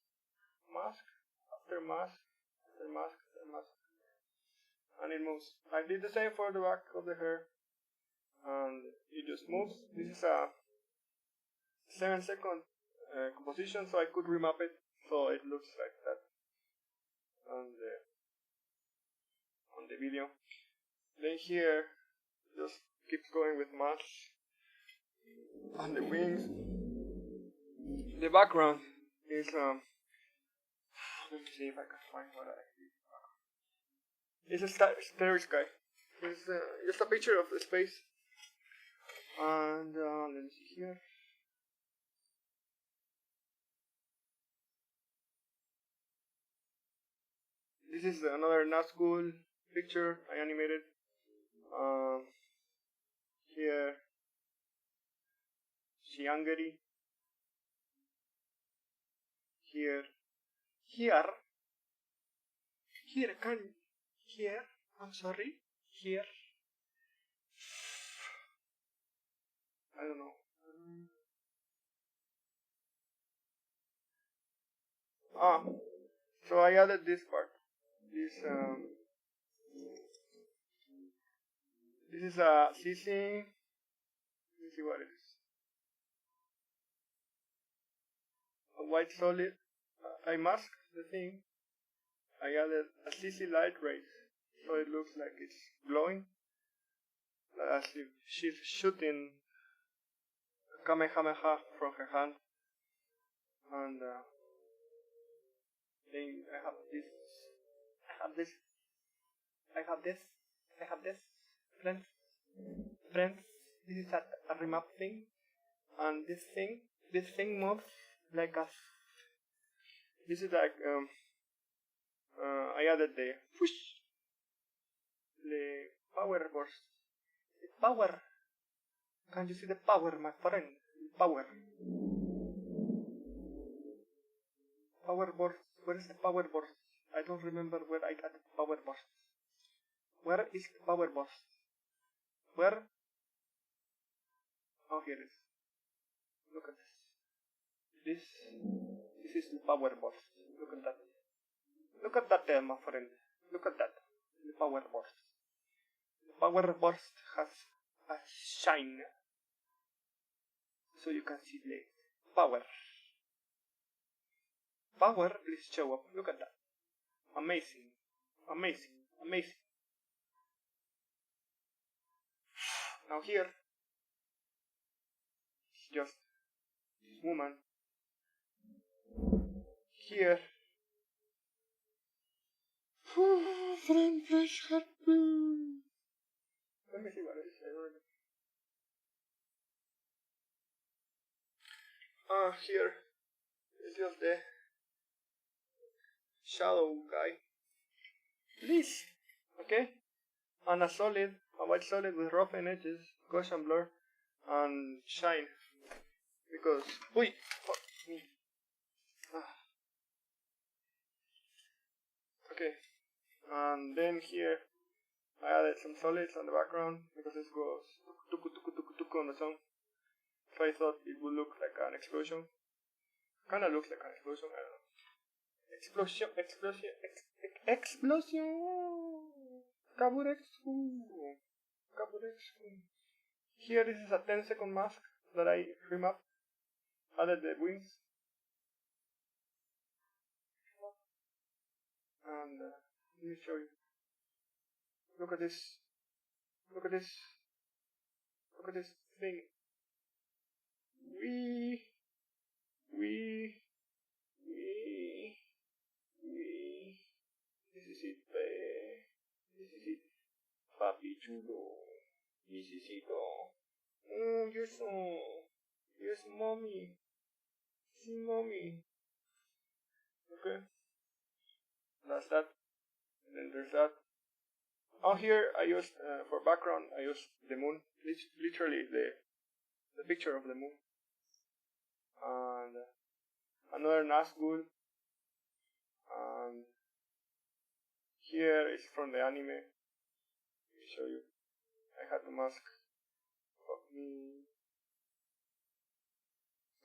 Mask after mask after mask after mask. And it moves. I did the same for the back of the hair. And it just moves. This is a 7-second composition, so I could remap it so it looks like that on the video. Then here just keeps going with masks and the wings. The background is let me see if I can find what I did. It's a starry sky. It's just a picture of the space. And let me see here. This is another Nazgul picture I animated. Here, Shiangari. Here, I'm sorry, here. I don't know. So I added this part. This is a CC. Let me see what it is. A white solid. I masked the thing. I added a CC light rays, so it looks like it's glowing, as if she's shooting a Kamehameha from her hand. And then I have this. Friends, this is a remap thing, and this thing moves like a. This is like I added the push, the power burst, the power. Can you see the power, my friend? Power burst. Where is the power burst? I don't remember where I got the power burst. Where is the power burst? Where? Oh, here it is. Look at this. This is the power burst. Look at that. Look at that, my friend. Look at that. The power burst. The power burst has a shine, so you can see the power. Power, please show up. Look at that. Amazing. Now here, just this woman. Here. Friend, please help me. Let me see what it is. Here is just the shadow guy. Please. Okay? And a white solid with roughened edges, Gaussian blur, and shine. Because, fuck me. Okay, and then here I added some solids on the background because this goes tuk on the song. So I thought it would look like an explosion. Kinda looks like an explosion, I don't know. Explosion. Kaburex. Here this is a 10-second mask that I remapped. Added the wings. And let me show you. Look at this. Look at this thing. We This is it, babe. This is it. Papi chulo. This is it. Oh, yes, mommy. See, mommy. Okay. That's that. And then there's that. Out here, I used, for background, I used the moon. Literally the picture of the moon. And another Nazgul. And here is from the anime. Let me show you. I had to mask. Fuck me.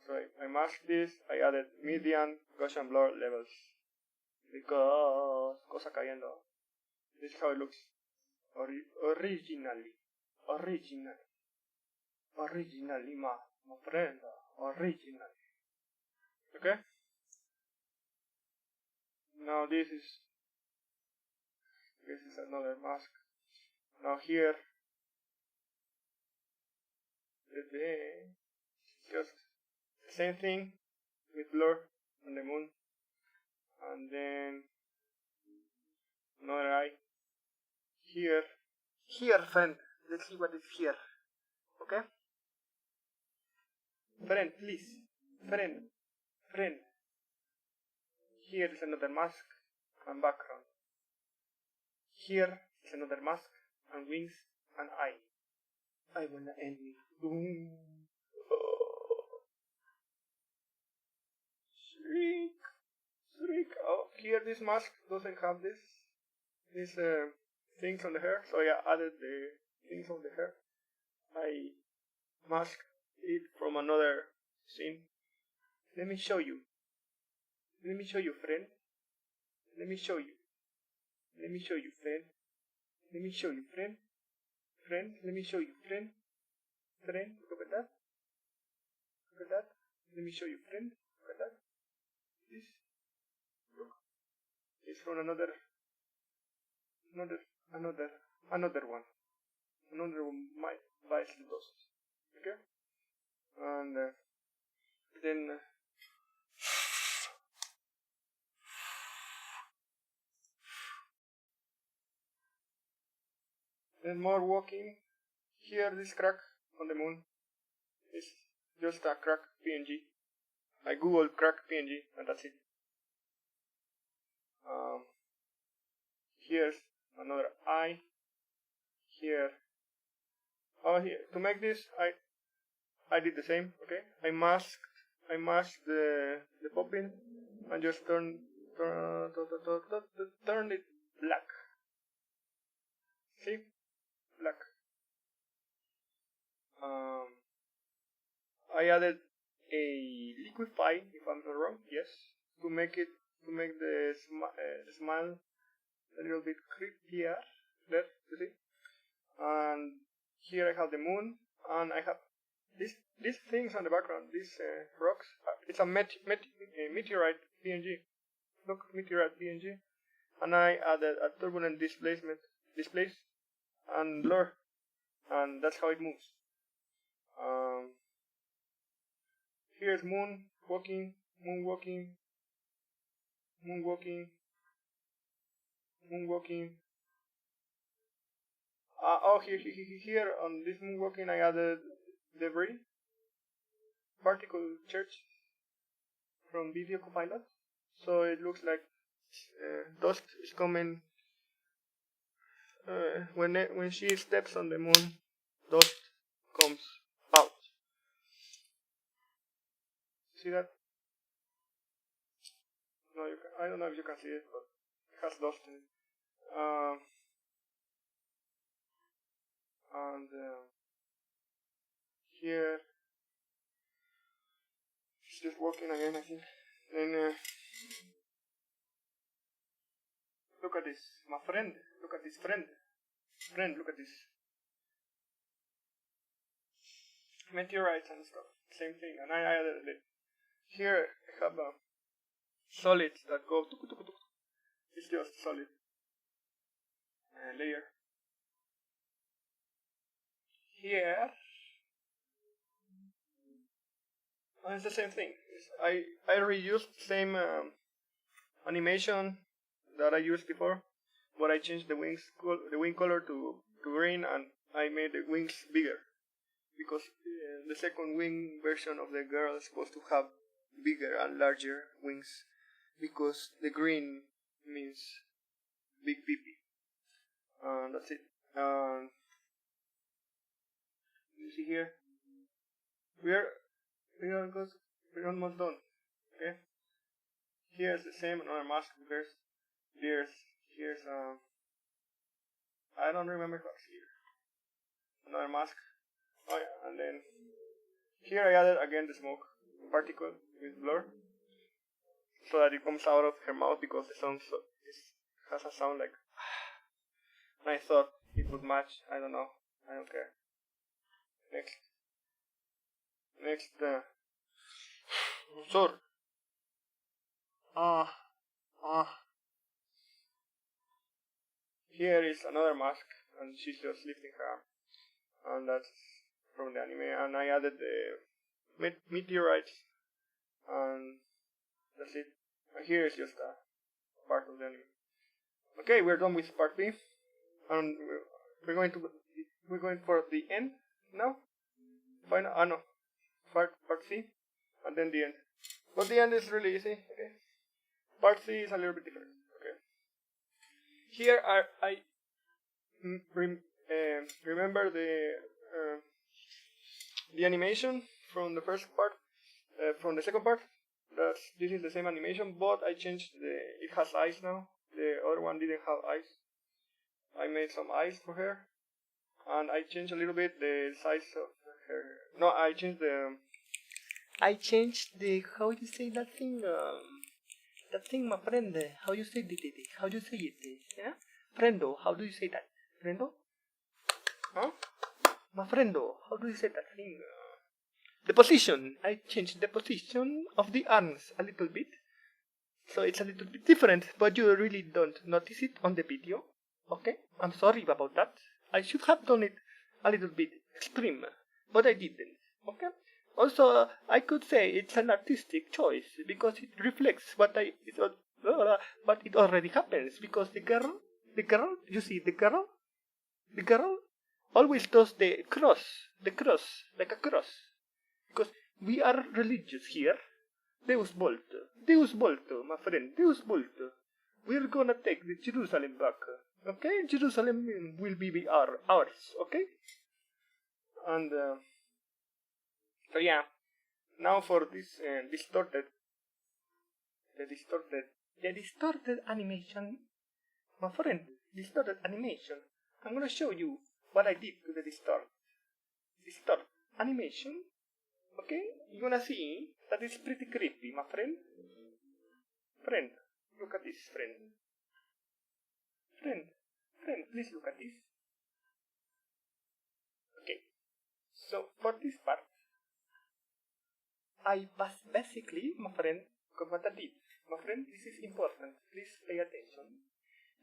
So I masked this. I added median Gaussian blur levels. Because cosa cayendo. This is how it looks. Originally, ma friend, originally. Okay. Now this is another mask. Now here, just the same thing with blur on the moon, and then another eye. Here, friend. Let's see what is here. Okay? Friend, please. Friend. Here is another mask and background. Here is another mask and wings and eye. I wanna end me. Boom. Shriek. Oh, here this mask doesn't have these things on the hair, so I added the things on the hair. I masked it from another scene. Let me show you, friend. Let me show you, friend. Let me show you, friend. Let me show you, friend. Look at that. Let me show you, friend. Look at that. This. Look. It's from another one. Another one might buy those. Okay? And then more walking. Here, this crack on the moon is just a crack PNG. I googled crack PNG and that's it. Here's another eye. Here. To make this, I did the same. Okay, I masked the popping and just turned it black. See, black. I added a liquify, if I'm not wrong. Yes, to make the smile a little bit creepier. There, you see. And here I have the moon, and I have these things on the background. These rocks. It's a meteorite PNG. Look, meteorite PNG. And I added a turbulent displace, and blur, and that's how it moves. Here's moon walking, moon walking, moon walking, moon walking. Here on this moon walking I added debris, particle church from video copilot. So it looks like dust is coming when she steps on the moon. Dust comes out. See that? No, you can, I don't know if you can see it, but it has dust in it. And here it's just working again, I think. Then look at this, my friend. Look at this friend. Friend, look at this. Meteorites and stuff. Same thing. And I added it. Here I have solids that go. It's just solid layer. Here, it's the same thing. I reused the same animation that I used before, but I changed the wing color to green, and I made the wings bigger because the second wing version of the girl is supposed to have bigger and larger wings because the green means big peepee. That's it. You see here, we're almost done. Okay. Here's the same another mask. Here's I don't remember what's here. Another mask. Oh yeah, and then here I added again the smoke particle with blur, so that it comes out of her mouth because the sound has a sound like. And I thought it would match. I don't know. I don't care. Next, Sor. Here is another mask, and she's just lifting her arm, and that's from the anime. And I added the meteorites, and that's it. And here is just a part of the anime. Okay, we're done with part B, and we're going for the end now. Final, no, part C, and then the end. But the end is really easy. Okay, part C is a little bit different. Okay, here I remember the animation from the first part, from the second part. This is the same animation, but I changed it has eyes now. The other one didn't have eyes. I made some eyes for her, and I changed a little bit the size of her. No, I changed the. How you say that thing? That thing, my friend. How you say it? How you say it? Yeah, friendo. How do you say that? Friendo? Huh? My friendo. How do you say that thing? The position. I changed the position of the arms a little bit, so it's a little bit different. But you really don't notice it on the video. Okay, I'm sorry about that. I should have done it a little bit extreme, but I didn't. Okay. Also, I could say it's an artistic choice because it reflects but it already happens because the girl, you see the girl always does the cross, like a cross, because we are religious here. Deus volto, my friend, Deus volto. We're gonna take the Jerusalem back. Okay, Jerusalem will be ours. Okay, and so yeah. Now for this distorted animation, my friend, distorted animation. I'm gonna show you what I did to the distort animation. Okay, you're gonna see that it's pretty creepy, my friend. Friend, look at this, friend. Friend, please look at this. Okay, so for this part, I basically, my friend, what I did. My friend, this is important. Please pay attention.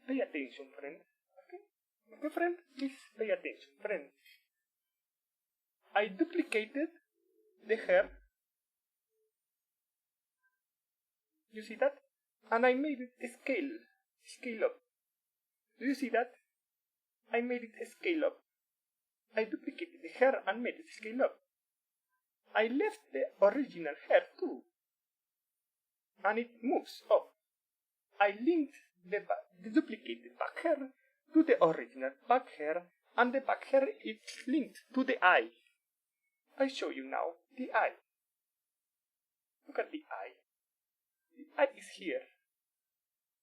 Pay attention, friend. Okay? Okay, friend? Please pay attention, friend. I duplicated the hair You see that? And I made it scale up. Do you see that? I made it scale up. I duplicated the hair and made it scale up. I left the original hair too, and it moves up. I linked the duplicated back hair to the original back hair, and the back hair is linked to the eye. I show you now the eye. Look at the eye. The eye is here.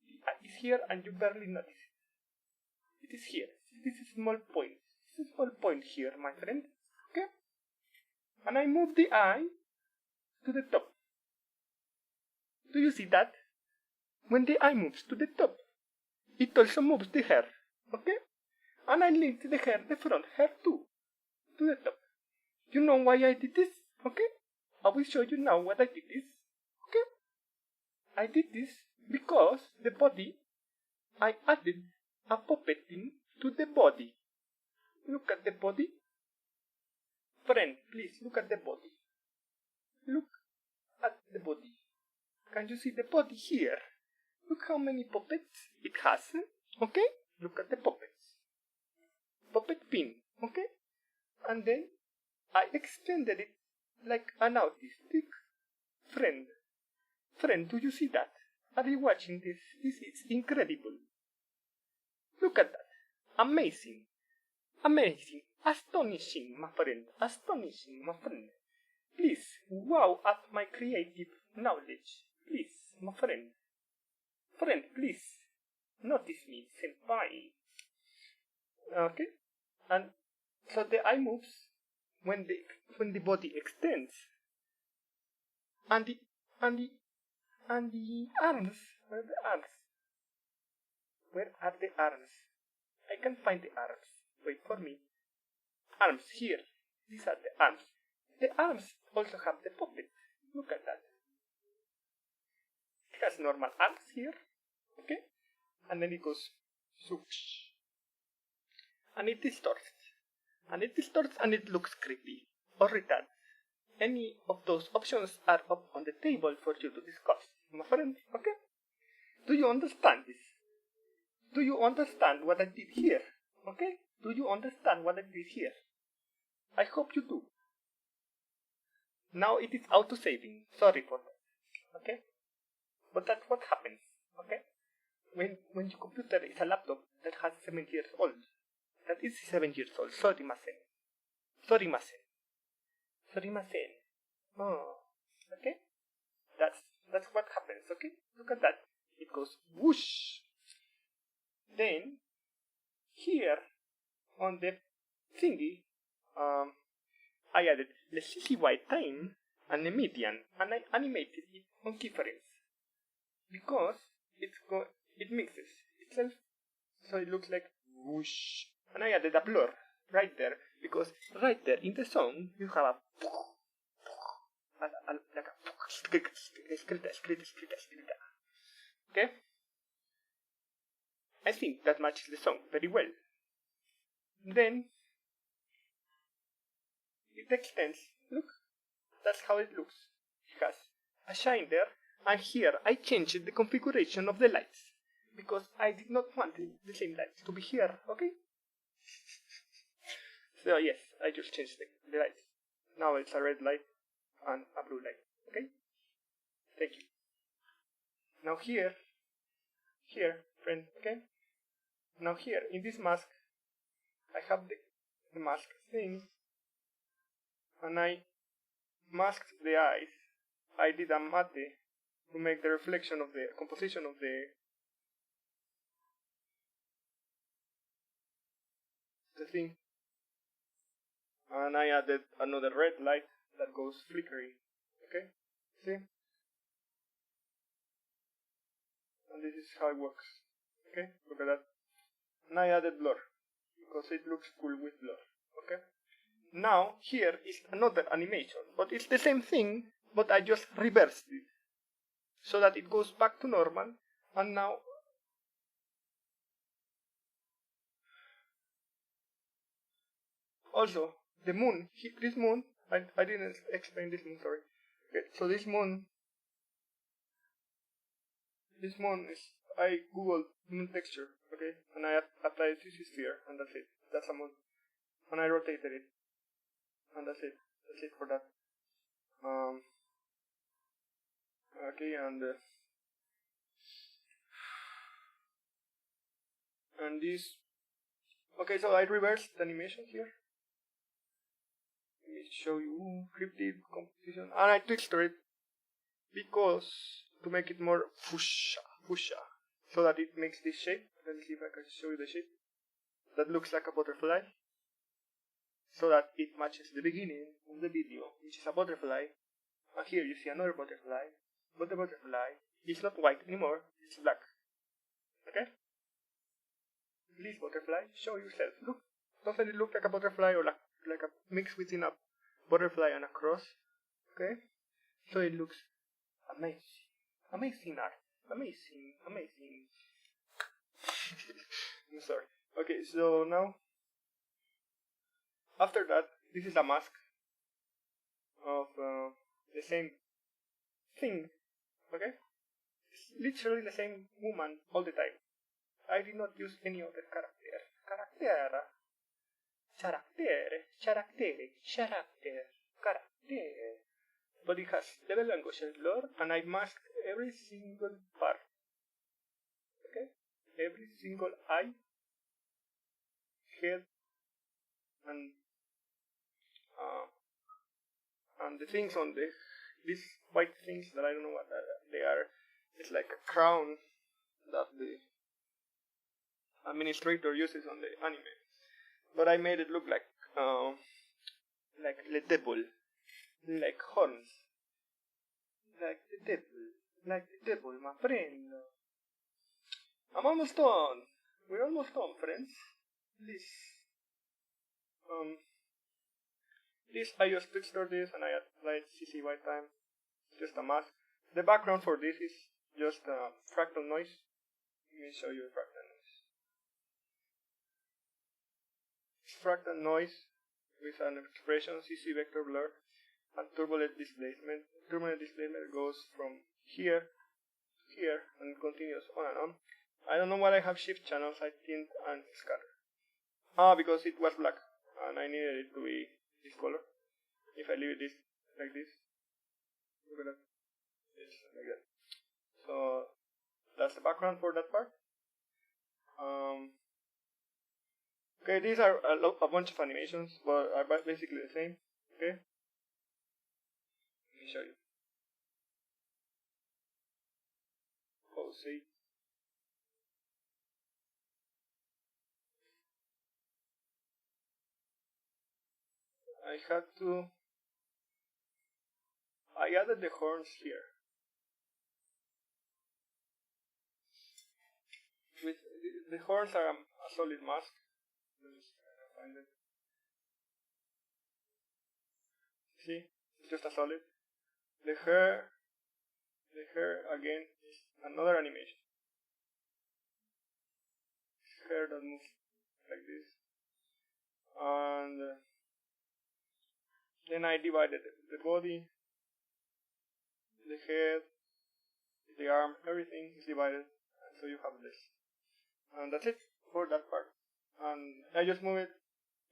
The eye is here and you barely notice it. It is here. This is a small point. This is a small point here, my friend. Okay? And I move the eye to the top. Do you see that? When the eye moves to the top, it also moves the hair. Okay? And I linked the hair, the front hair too, to the top. You know why I did this? Okay? I will show you now what I did this. Okay? I did this because the body, I added a puppeting to the body. Look at the body. Friend, please look at the body. Look at the body. Can you see the body here? Look how many puppets it has. Okay? Look at the puppets. Puppet pin. Okay? And then I extended it like an autistic friend. Friend, do you see that? Are you watching this? This is incredible. Look at that. Amazing. Amazing. Astonishing, my friend. Astonishing, my friend. Please, wow at my creative knowledge. Please, my friend. Friend, please. Notice me, senpai. Okay? And so the eye moves when the body extends. And the arms, where are the arms? Where are the arms? I can't find the arms. Wait for me. Arms, here. These are the arms. The arms also have the puppet. Look at that. It has normal arms here. Okay? And then it goes swoosh. And it distorts. And it distorts and it looks creepy or retarded. Any of those options are up on the table for you to discuss, my friend. Okay? Do you understand this? Do you understand what I did here? Okay? Do you understand what I did here? I hope you do. Now it is auto-saving. Sorry for that. Okay? But that's what happens. Okay? When your computer is a laptop that has 7 years old. That is 7 years old. Sorrimasen. Sorrimasen. Sorrimasen. Oh. Okay? That's what happens. Okay? Look at that. It goes whoosh. Then here on the thingy, I added the CCY time and the median, and I animated it on keyframes because it mixes itself, so it looks like whoosh. And I added a blur right there because right there in the song you have a like a okay. I think that matches the song very well. Then it extends. Look, that's how it looks. It has a shine there, and here I changed the configuration of the lights because I did not want the same lights to be here. Okay. So yes, I just changed the lights. Now it's a red light and a blue light. Okay. Thank you. Now here, friend. Okay. Now here in this mask, I have the mask thing, and I masked the eyes. I did a mate to make the reflection of the composition of the thing, and I added another red light that goes flickering. Okay, see? And this is how it works. Okay, look at that. And I added blur because it looks cool with blur. Okay. Now here is another animation, but it's the same thing, but I just reversed it so that it goes back to normal. And now also the moon, this moon, I didn't explain this moon, sorry. Okay, so this moon this moon is, I googled moon texture, okay, and I applied this sphere, and that's it. That's a moon, and I rotated it, and that's it. That's it for that. Okay, and this. Okay, so I reversed the animation here. Let me show you cryptid composition, and I textured it because to make it more fuchsia, so that it makes this shape. Let me see if I can show you the shape. That looks like a butterfly, so that it matches the beginning of the video, which is a butterfly. And here you see another butterfly, but the butterfly is not white anymore, it's black. Okay? Please, butterfly, show yourself. Look, doesn't it look like a butterfly, or like a mix between a butterfly and a cross? Okay? So it looks amazing. Amazing art. Amazing. I'm sorry. Okay, so now, after that, this is a mask of the same thing. Okay? It's literally the same woman all the time. I did not use any other character. But it has level and gaussian blur, and I masked every single part. Okay? Every single eye, head, and the things on these white things that I don't know what they are. It's like a crown that the administrator uses on the anime. But I made it look like the devil, like horns, like the devil, my friend. I'm almost done. We're almost done, friends. This I just textured this and I applied CC white time, just a mask. The background for this is just fractal noise. Let me show you the fractal noise. It's fractal noise with an expression CC vector blur and turbulent displacement. Turbulent displacement goes from here to here and continues on and on. I don't know why I have shift channels. I tint and scatter. Because it was black and I needed it to be this color. If I leave it like this, look at that. It's like that. So that's the background for that part. Okay, these are a bunch of animations, but are basically the same. Okay, let me show you. Oh, see. I added the horns here. With the horns are a solid mask. Let me see if I can find it. See, it's just a solid. The hair again is another animation. Hair that moves like this, and then I divided the body, the head, the arm, everything is divided, and so you have this. And that's it for that part. And I just move it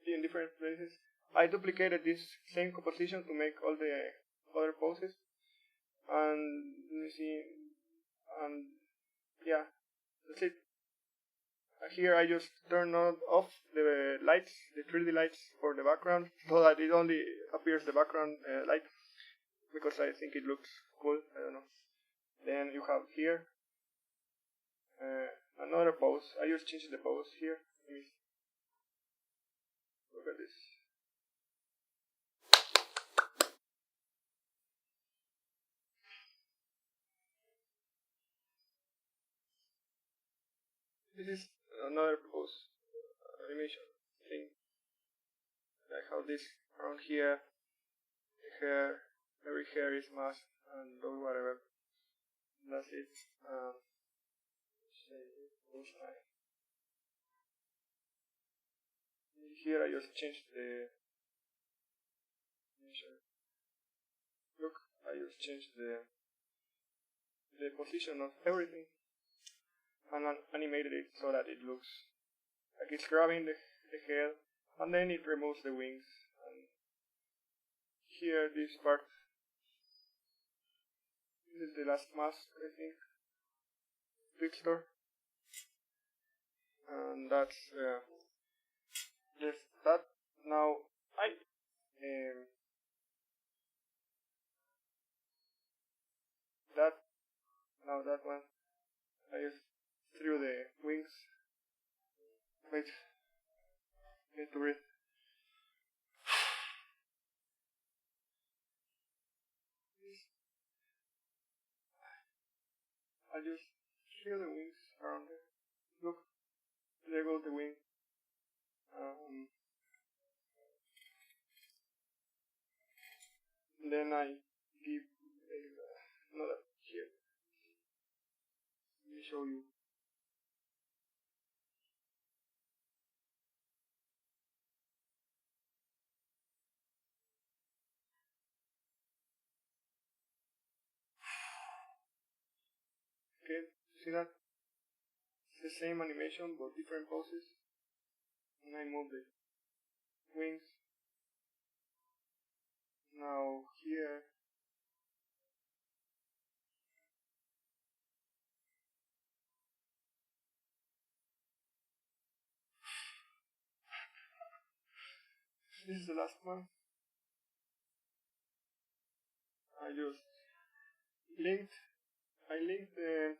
in different places. I duplicated this same composition to make all the other poses. And let me see, and yeah, that's it. Here I just turn off the lights, the 3D lights for the background, so that it only appears the background light, because I think it looks cool, I don't know. Then you have here another pose. I just changed the pose here. Look at this. This is another pose animation thing. I have this around here. The hair, every hair is masked and do whatever. That's it. Here I just changed the. Look, I just changed the position of everything. and animated it so that it looks like it's grabbing the head, and then it removes the wings. And here, this part, this is the last mask, I think, Pixtor, and that's just that. Now that one, I just threw the wings. Wait, need to breathe. I just feel the wings around there. Look, there goes the wing. Then I give another here. Let me show you. Okay, see that? It's the same animation but different poses. And I move the wings. Now here, this is the last one. I just linked the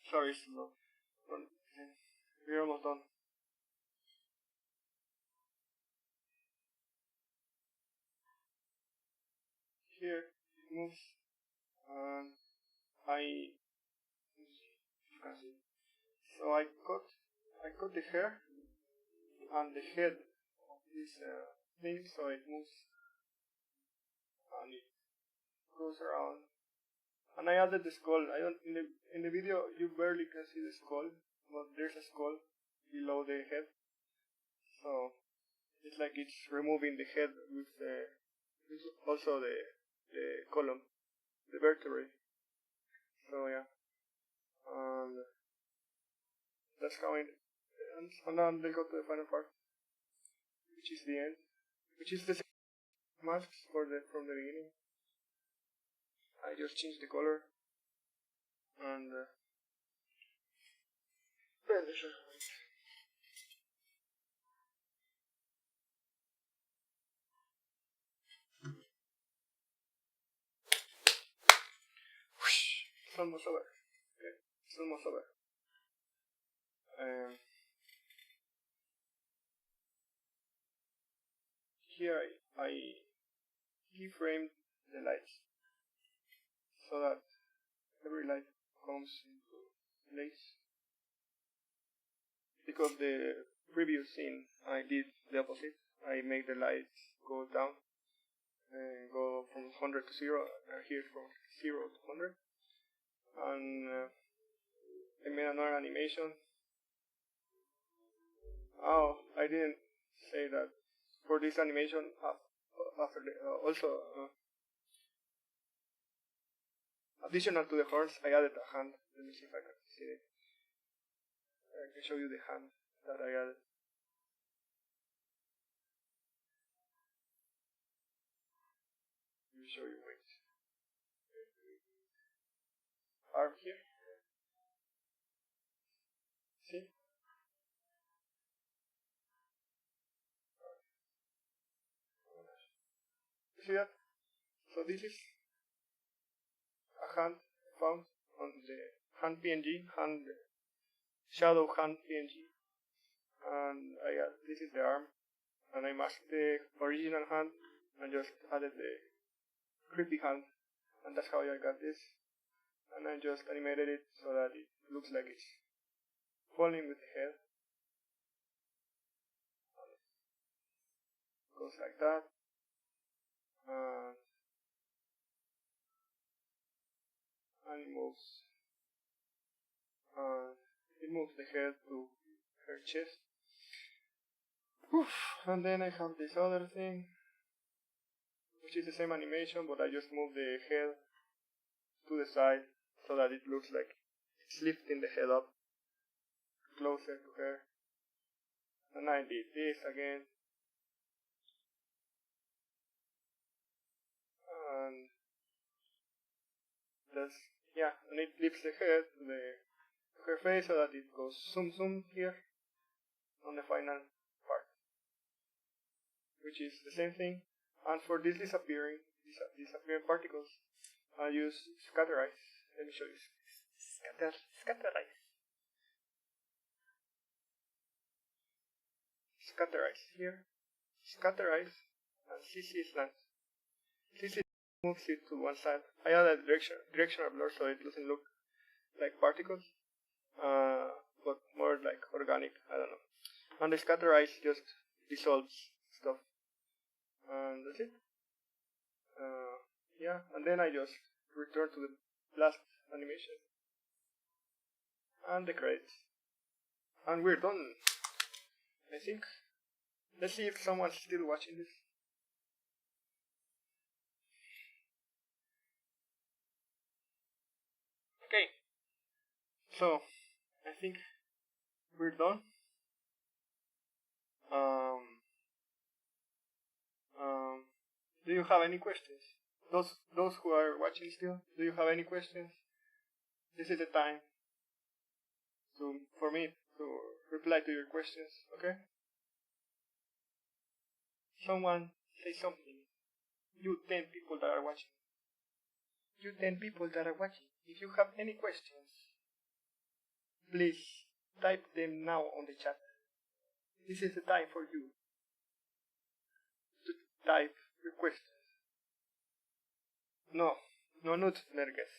sorry, it's slow. We're almost done. Here it moves, and you can see. So I cut the hair and the head of this thing, so it moves and it goes around. And I added the skull. I don't in the video you barely can see the skull, but there's a skull below the head. So it's like it's removing the head with also the column, the vertebrae. So yeah, and that's how it ends. And then they go to the final part, which is the end, which is the same masks from the beginning. I just changed the color and it's almost over. Okay, it's almost over. Here I keyframed the lights so that every light comes into place. Because the previous scene I did the opposite. I make the lights go down and go from 100 to 0. Here from 0 to 100. And I made another animation. Oh, I didn't say that for this animation after the additional to the horns, I added a hand. Let me see if I can see it. I can show you the hand that I added. Let me show you. Wait. Arm here. See? See that? So this is a hand found on the hand PNG, shadow hand PNG, and this is the arm, and I masked the original hand and just added the creepy hand, and that's how I got this. And I just animated it so that it looks like it's falling with the head. Goes like that. And it moves. It moves the head to her chest. And then I have this other thing, which is the same animation, but I just move the head to the side so that it looks like it's lifting the head up closer to her. And I did this again. And that's, yeah, and it lifts the head to her face so that it goes zoom here on the final part, which is the same thing. And for this disappearing particles, I use scatterize. Let me show you. Scatterize. Scatterize here. Scatterize and CC slant. CC moves it to one side. I add a directional blur so it doesn't look like particles, but more like organic. I don't know. And the scatterize just dissolves stuff, and that's it. Yeah, and then I just return to the last animation and the credits, and we're done. I think. Let's see if someone's still watching this. Okay, so I think we're done. Do you have any questions? Those who are watching still, do you have any questions? This is the time for me to reply to your questions. Okay. Someone say something. You 10 people that are watching. You 10 people that are watching. If you have any questions, please type them now on the chat. This is the time for you to type your questions. No nudes, Merguez.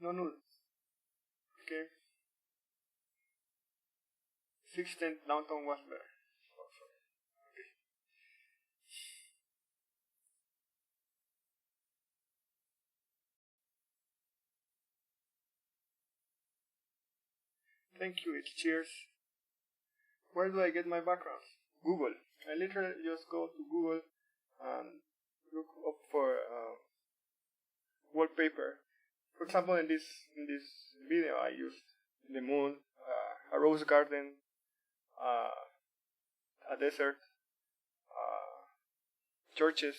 No nudes. Okay. 16th downtown was better. Okay. Thank you, it's cheers. Where do I get my backgrounds? Google. I literally just go to Google and look up for wallpaper. For example, in this video, I used the moon, a rose garden, a desert, churches,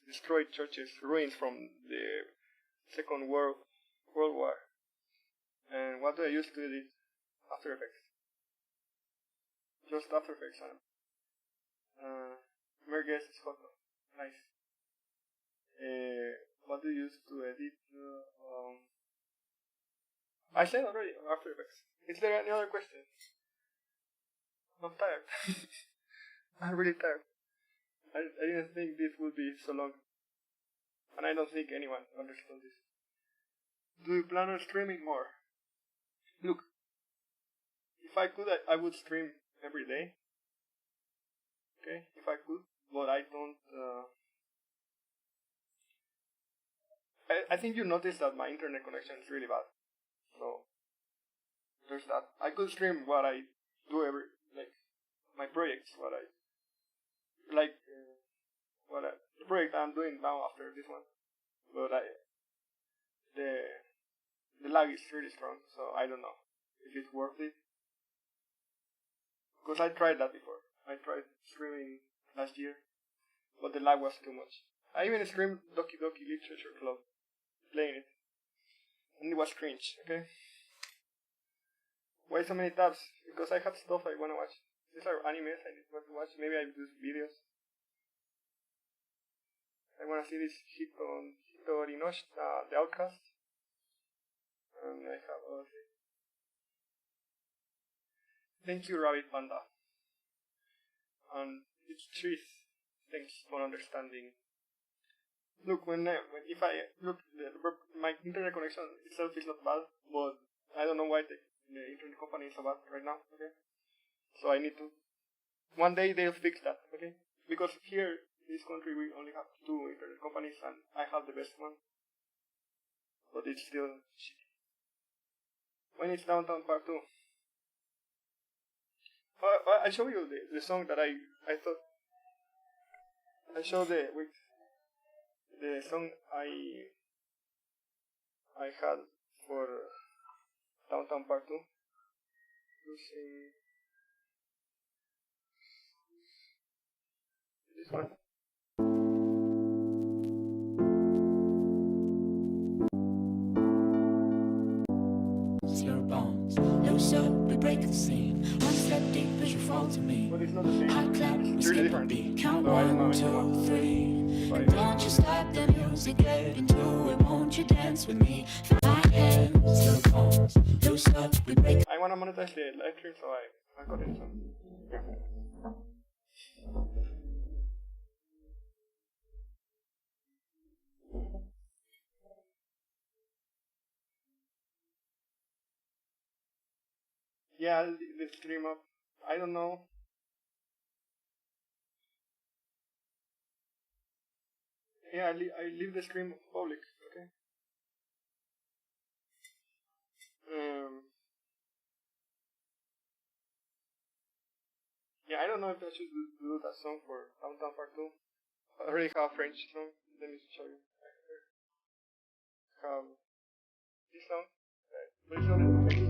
destroyed churches, ruins from the Second World War. And what do I use to edit? After Effects. Just After Effects. Merguez is photo. Nice. What do you use to edit? I said already, After Effects. Is there any other question? I'm tired. I'm really tired. I didn't think this would be so long. And I don't think anyone understands this. Do you plan on streaming more? Look, if I could, I would stream every day. Okay, if I could, but I don't. I think you noticed that my internet connection is really bad. So there's that. I could stream what I do like my projects, what I like, the project I'm doing now after this one. But the lag is really strong, so I don't know if it's worth it. Because I tried that before. I tried streaming last year, but the lag was too much. I even streamed Doki Doki Literature Club, playing it, and it was cringe, okay? Why so many tabs? Because I have stuff I wanna watch. These are animes I want to watch. Maybe I do videos. I wanna see this Hitori no The Outcast. And I have other things. Thank you, Rabbit Panda. And it's Tris. Thanks for understanding. Look, if I look, my internet connection itself is not bad, but I don't know why the internet company is so bad right now. Okay, so I need to. One day they'll fix that. Okay, because here in this country we only have 2 internet companies, and I have the best one, but it's still shitty. When is Downtown Part 2? I show you the song that I thought. I show the the song I had for Downtown Part 2 using this one. Your bones, loose up, we break the scene. One step deep as you fall to me. But it's not the same. I clap, we It's really skip a different. beat. Count So I don't know 1, if you 2, want 3. if And don't you stop the music, get into it. Won't you dance with me? My hands, your bones, loose up, we break. I wanna monetize the live stream, so I got it. So yeah. Yeah, I'll leave the stream up. I don't know. Yeah, I leave the stream public. Okay. Yeah, I don't know if I should do that song for Downtown Part 2. I already have a French song. Let me show you. I have this song. But it's not in French.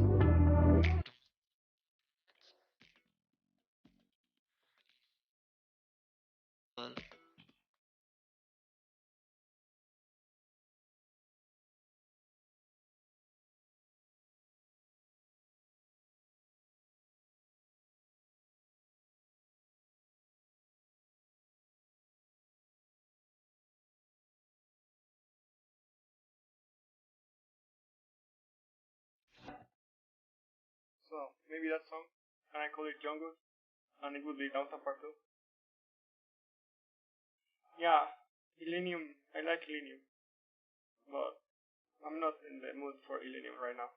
So maybe that song, and I call it Jungle, and it would be Downtown Part 2. Yeah, Illenium. I like Illenium, but I'm not in the mood for Illenium right now.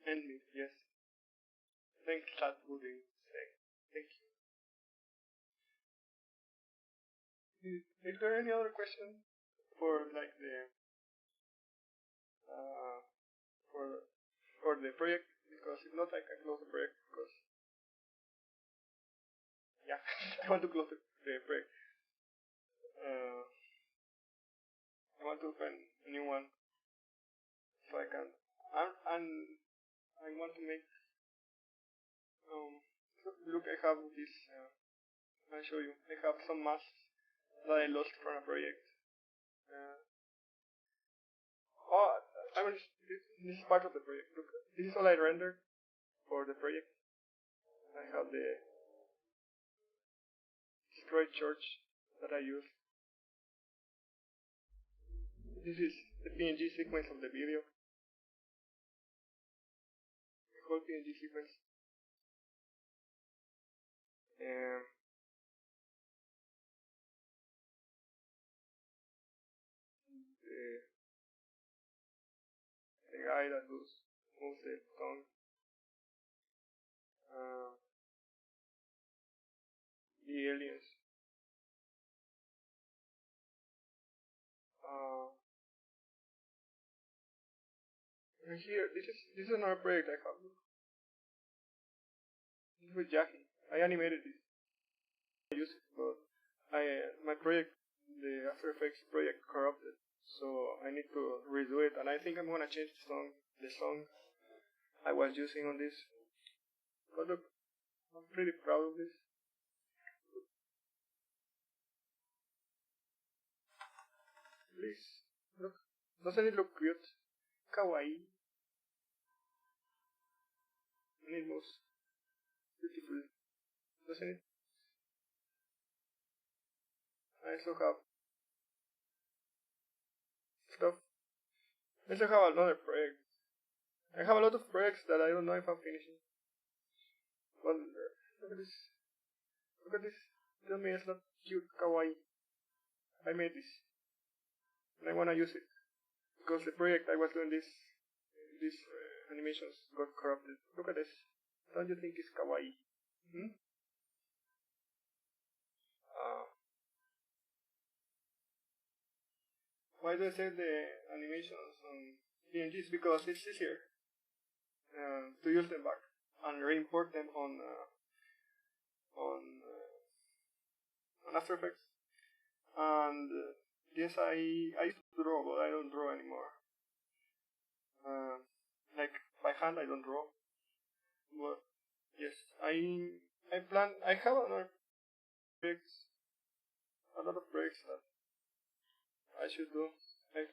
End me, yes. Thanks, chat pudding. Thank you. Is there any other question for like the for the project? Because if not, I can close the project. Because yeah, I want to close the project. I want to open a new one so I can. And I want to make. Look, I have this. I'll show you. I have some masks that I lost from a project. I mean, this is part of the project. Look, this is all I rendered for the project. I have the destroyed church that I use. This is the PNG sequence of the video. The whole PNG sequence. The guy that moves the tongue. The aliens. And here, this is another project I have. This is with Jackie. I animated this. I use it, but my project, the After Effects project, corrupted, so I need to redo it. And I think I'm gonna change the song I was using on this. But look, I'm pretty proud of this. Please, look. Doesn't it look cute? Kawaii. And it moves beautiful. Doesn't it? I also have stuff. I also have another project. I have a lot of projects that I don't know if I'm finishing. But look at this. Look at this. Tell me it's not cute, kawaii. I made this. And I wanna use it. Because the project I was doing these animations got corrupted. Look at this. Don't you think it's kawaii? Why do I save the animations on PNGs? Because it's easier to use them back and re-import them on After Effects. And yes, I used to draw, but I don't draw anymore. Like by hand, I don't draw. But yes, I have another projects, a lot of projects that I should do. Like,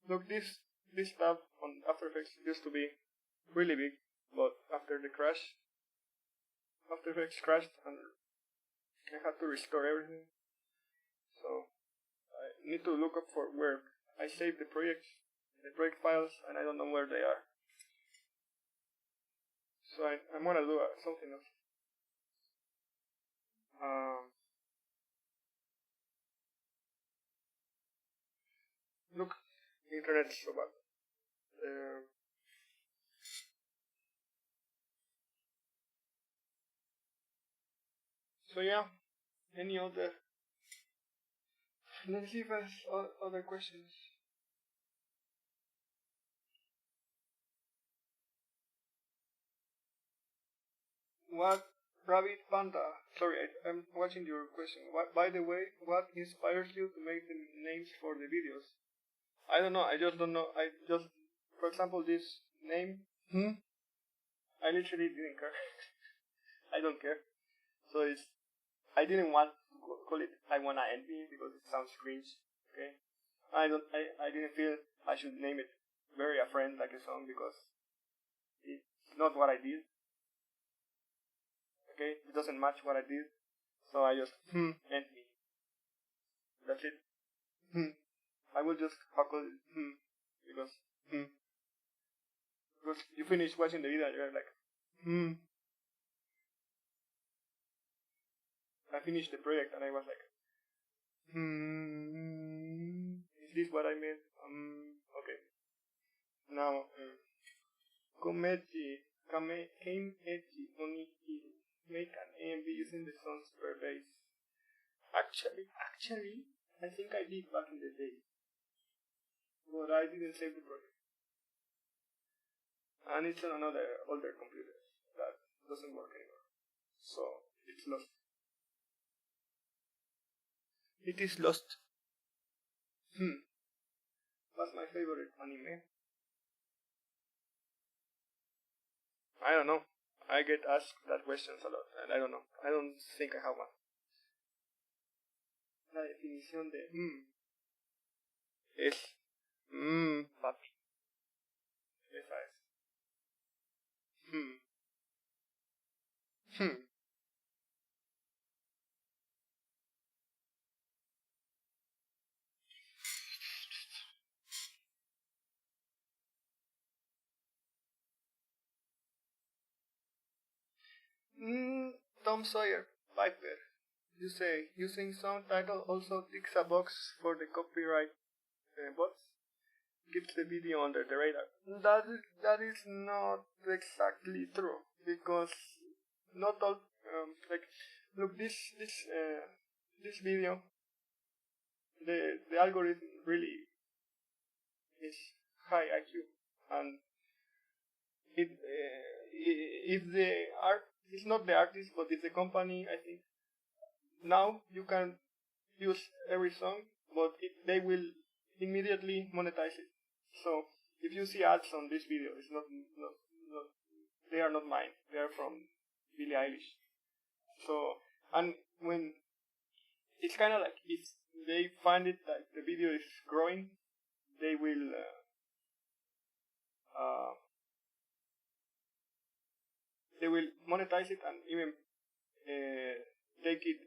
look, this tab on After Effects used to be really big, but after the crash, After Effects crashed and I had to restore everything. So I need to look up for where I saved the project files, and I don't know where they are. So I'm gonna do something else. Look, the internet's so bad. So yeah, any other? Let's see if there's other questions. What Rabbit Panda? Sorry, I'm watching your question. By the way, what inspires you to make the names for the videos? I don't know. I just don't know. For example, this name. I literally didn't care. I don't care. So I didn't want to call it I Wanna Envy because it sounds cringe. Okay. I didn't feel I should name it Bury a Friend Like a Song because it's not what I did. Okay, it doesn't match what I did, so I just envy. That's it. I will just huckle it because you finish watching the video and you're like I finished the project and I was like is this what I meant? Okay. Now came edgy only make an AMV using the songs per base. Actually, I think I did back in the day, but I didn't save the project, and it's on another older computer that doesn't work anymore, so it's lost. It is lost. What's my favorite anime? I don't know. I get asked that questions a lot, and I don't know. I don't think I have one. La definición de es papi. Esa es. Tom Sawyer, Piper. You say using song title also ticks a box for the copyright bots. Keeps the video under the radar. That is not exactly true because not all like look this video the algorithm really is high IQ and if the art it's not the artist but it's the company I think now you can use every song but they will immediately monetize it. So if you see ads on this video, it's not they are not mine. They are from Billie Eilish. So and when it's kind of like if they find it that the video is growing, they will monetize it and even take it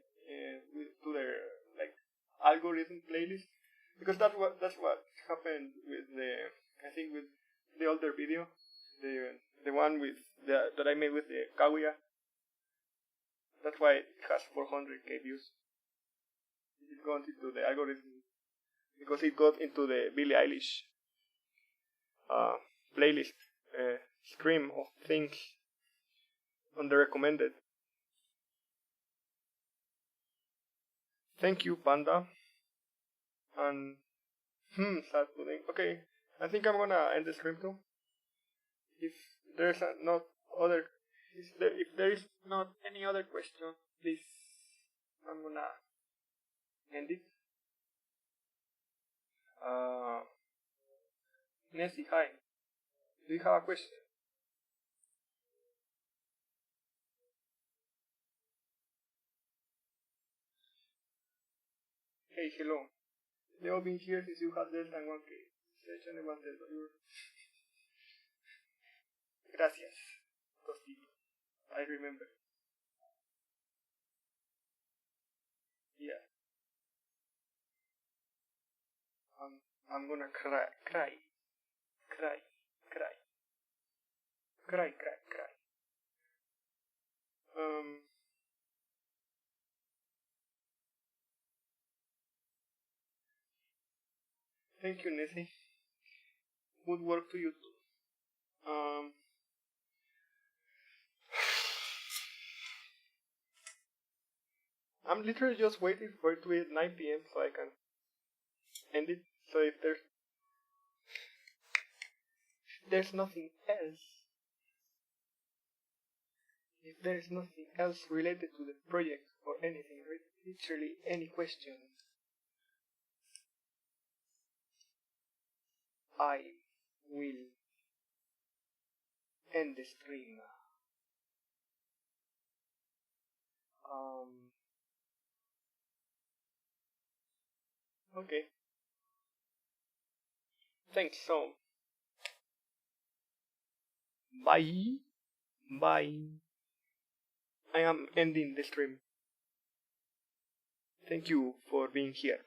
to their like algorithm playlist because that's what happened with the older video, the one with that I made with the Kaguya. That's why it has 400k views. It got into the algorithm because it got into the Billie Eilish playlist stream of things on the recommended. Thank you, Panda. And Sad pudding. Okay, I think I'm gonna end the stream too. If there's not other, if there is not any other question, please, I'm gonna end it. Nessie, hi. Do you have a question? Hey, hello. Leo been here since you had less than 1K. Session about the Gracias, Tostito. I remember. Yeah. I'm gonna cry, cry, cry, cry, cry, cry, cry. Thank you, Nessie. Good work to you too. I'm literally just waiting for it to be at 9 p.m. so I can end it. So if there's nothing else, if there's nothing else related to the project or anything, literally any question, I will end the stream. Okay. Thanks so. Bye. Bye. I am ending the stream. Thank you for being here.